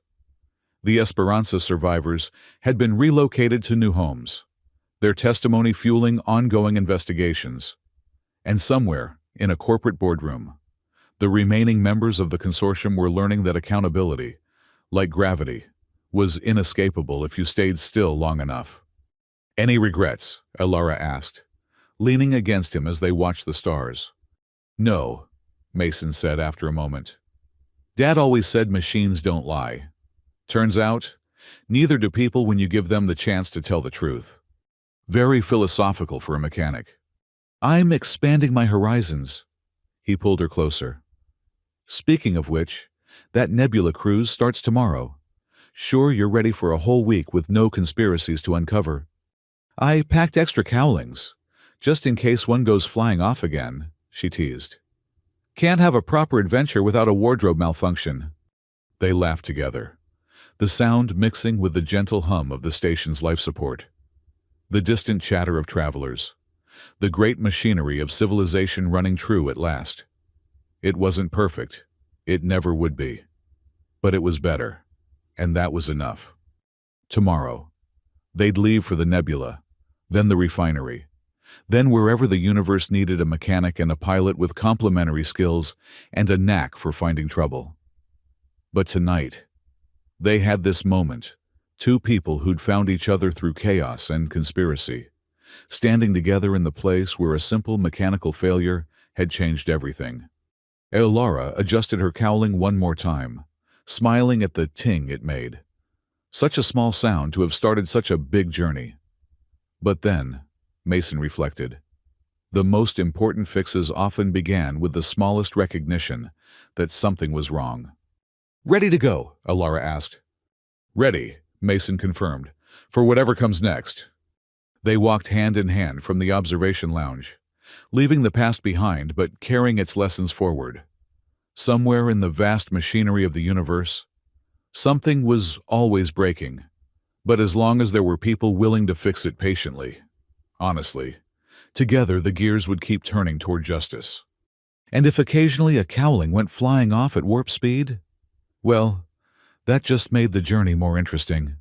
The Esperanza survivors had been relocated to new homes, their testimony fueling ongoing investigations. And somewhere, in a corporate boardroom, the remaining members of the consortium were learning that accountability, like gravity, was inescapable if you stayed still long enough. "Any regrets?" Elara asked, leaning against him as they watched the stars. "No," Mason said after a moment. "Dad always said machines don't lie. Turns out, neither do people when you give them the chance to tell the truth." Very philosophical for a mechanic. "I'm expanding my horizons." He pulled her closer. "Speaking of which, that nebula cruise starts tomorrow. Sure you're ready for a whole week with no conspiracies to uncover?" "I packed extra cowlings, just in case one goes flying off again," she teased. "Can't have a proper adventure without a wardrobe malfunction." They laughed together, the sound mixing with the gentle hum of the station's life support. The distant chatter of travelers, the great machinery of civilization running true at last. It wasn't perfect, it never would be. But it was better, and that was enough. Tomorrow, they'd leave for the nebula, then the refinery, then wherever the universe needed a mechanic and a pilot with complementary skills and a knack for finding trouble. But tonight, they had this moment, two people who'd found each other through chaos and conspiracy, standing together in the place where a simple mechanical failure had changed everything. Elara adjusted her cowling one more time, smiling at the ting it made. Such a small sound to have started such a big journey. But then, Mason reflected, the most important fixes often began with the smallest recognition that something was wrong. "Ready to go?" Elara asked. "Ready," Mason confirmed, "for whatever comes next." They walked hand in hand from the observation lounge, leaving the past behind but carrying its lessons forward. Somewhere in the vast machinery of the universe, something was always breaking, but as long as there were people willing to fix it patiently, honestly, together the gears would keep turning toward justice. And if occasionally a cowling went flying off at warp speed, well, that just made the journey more interesting.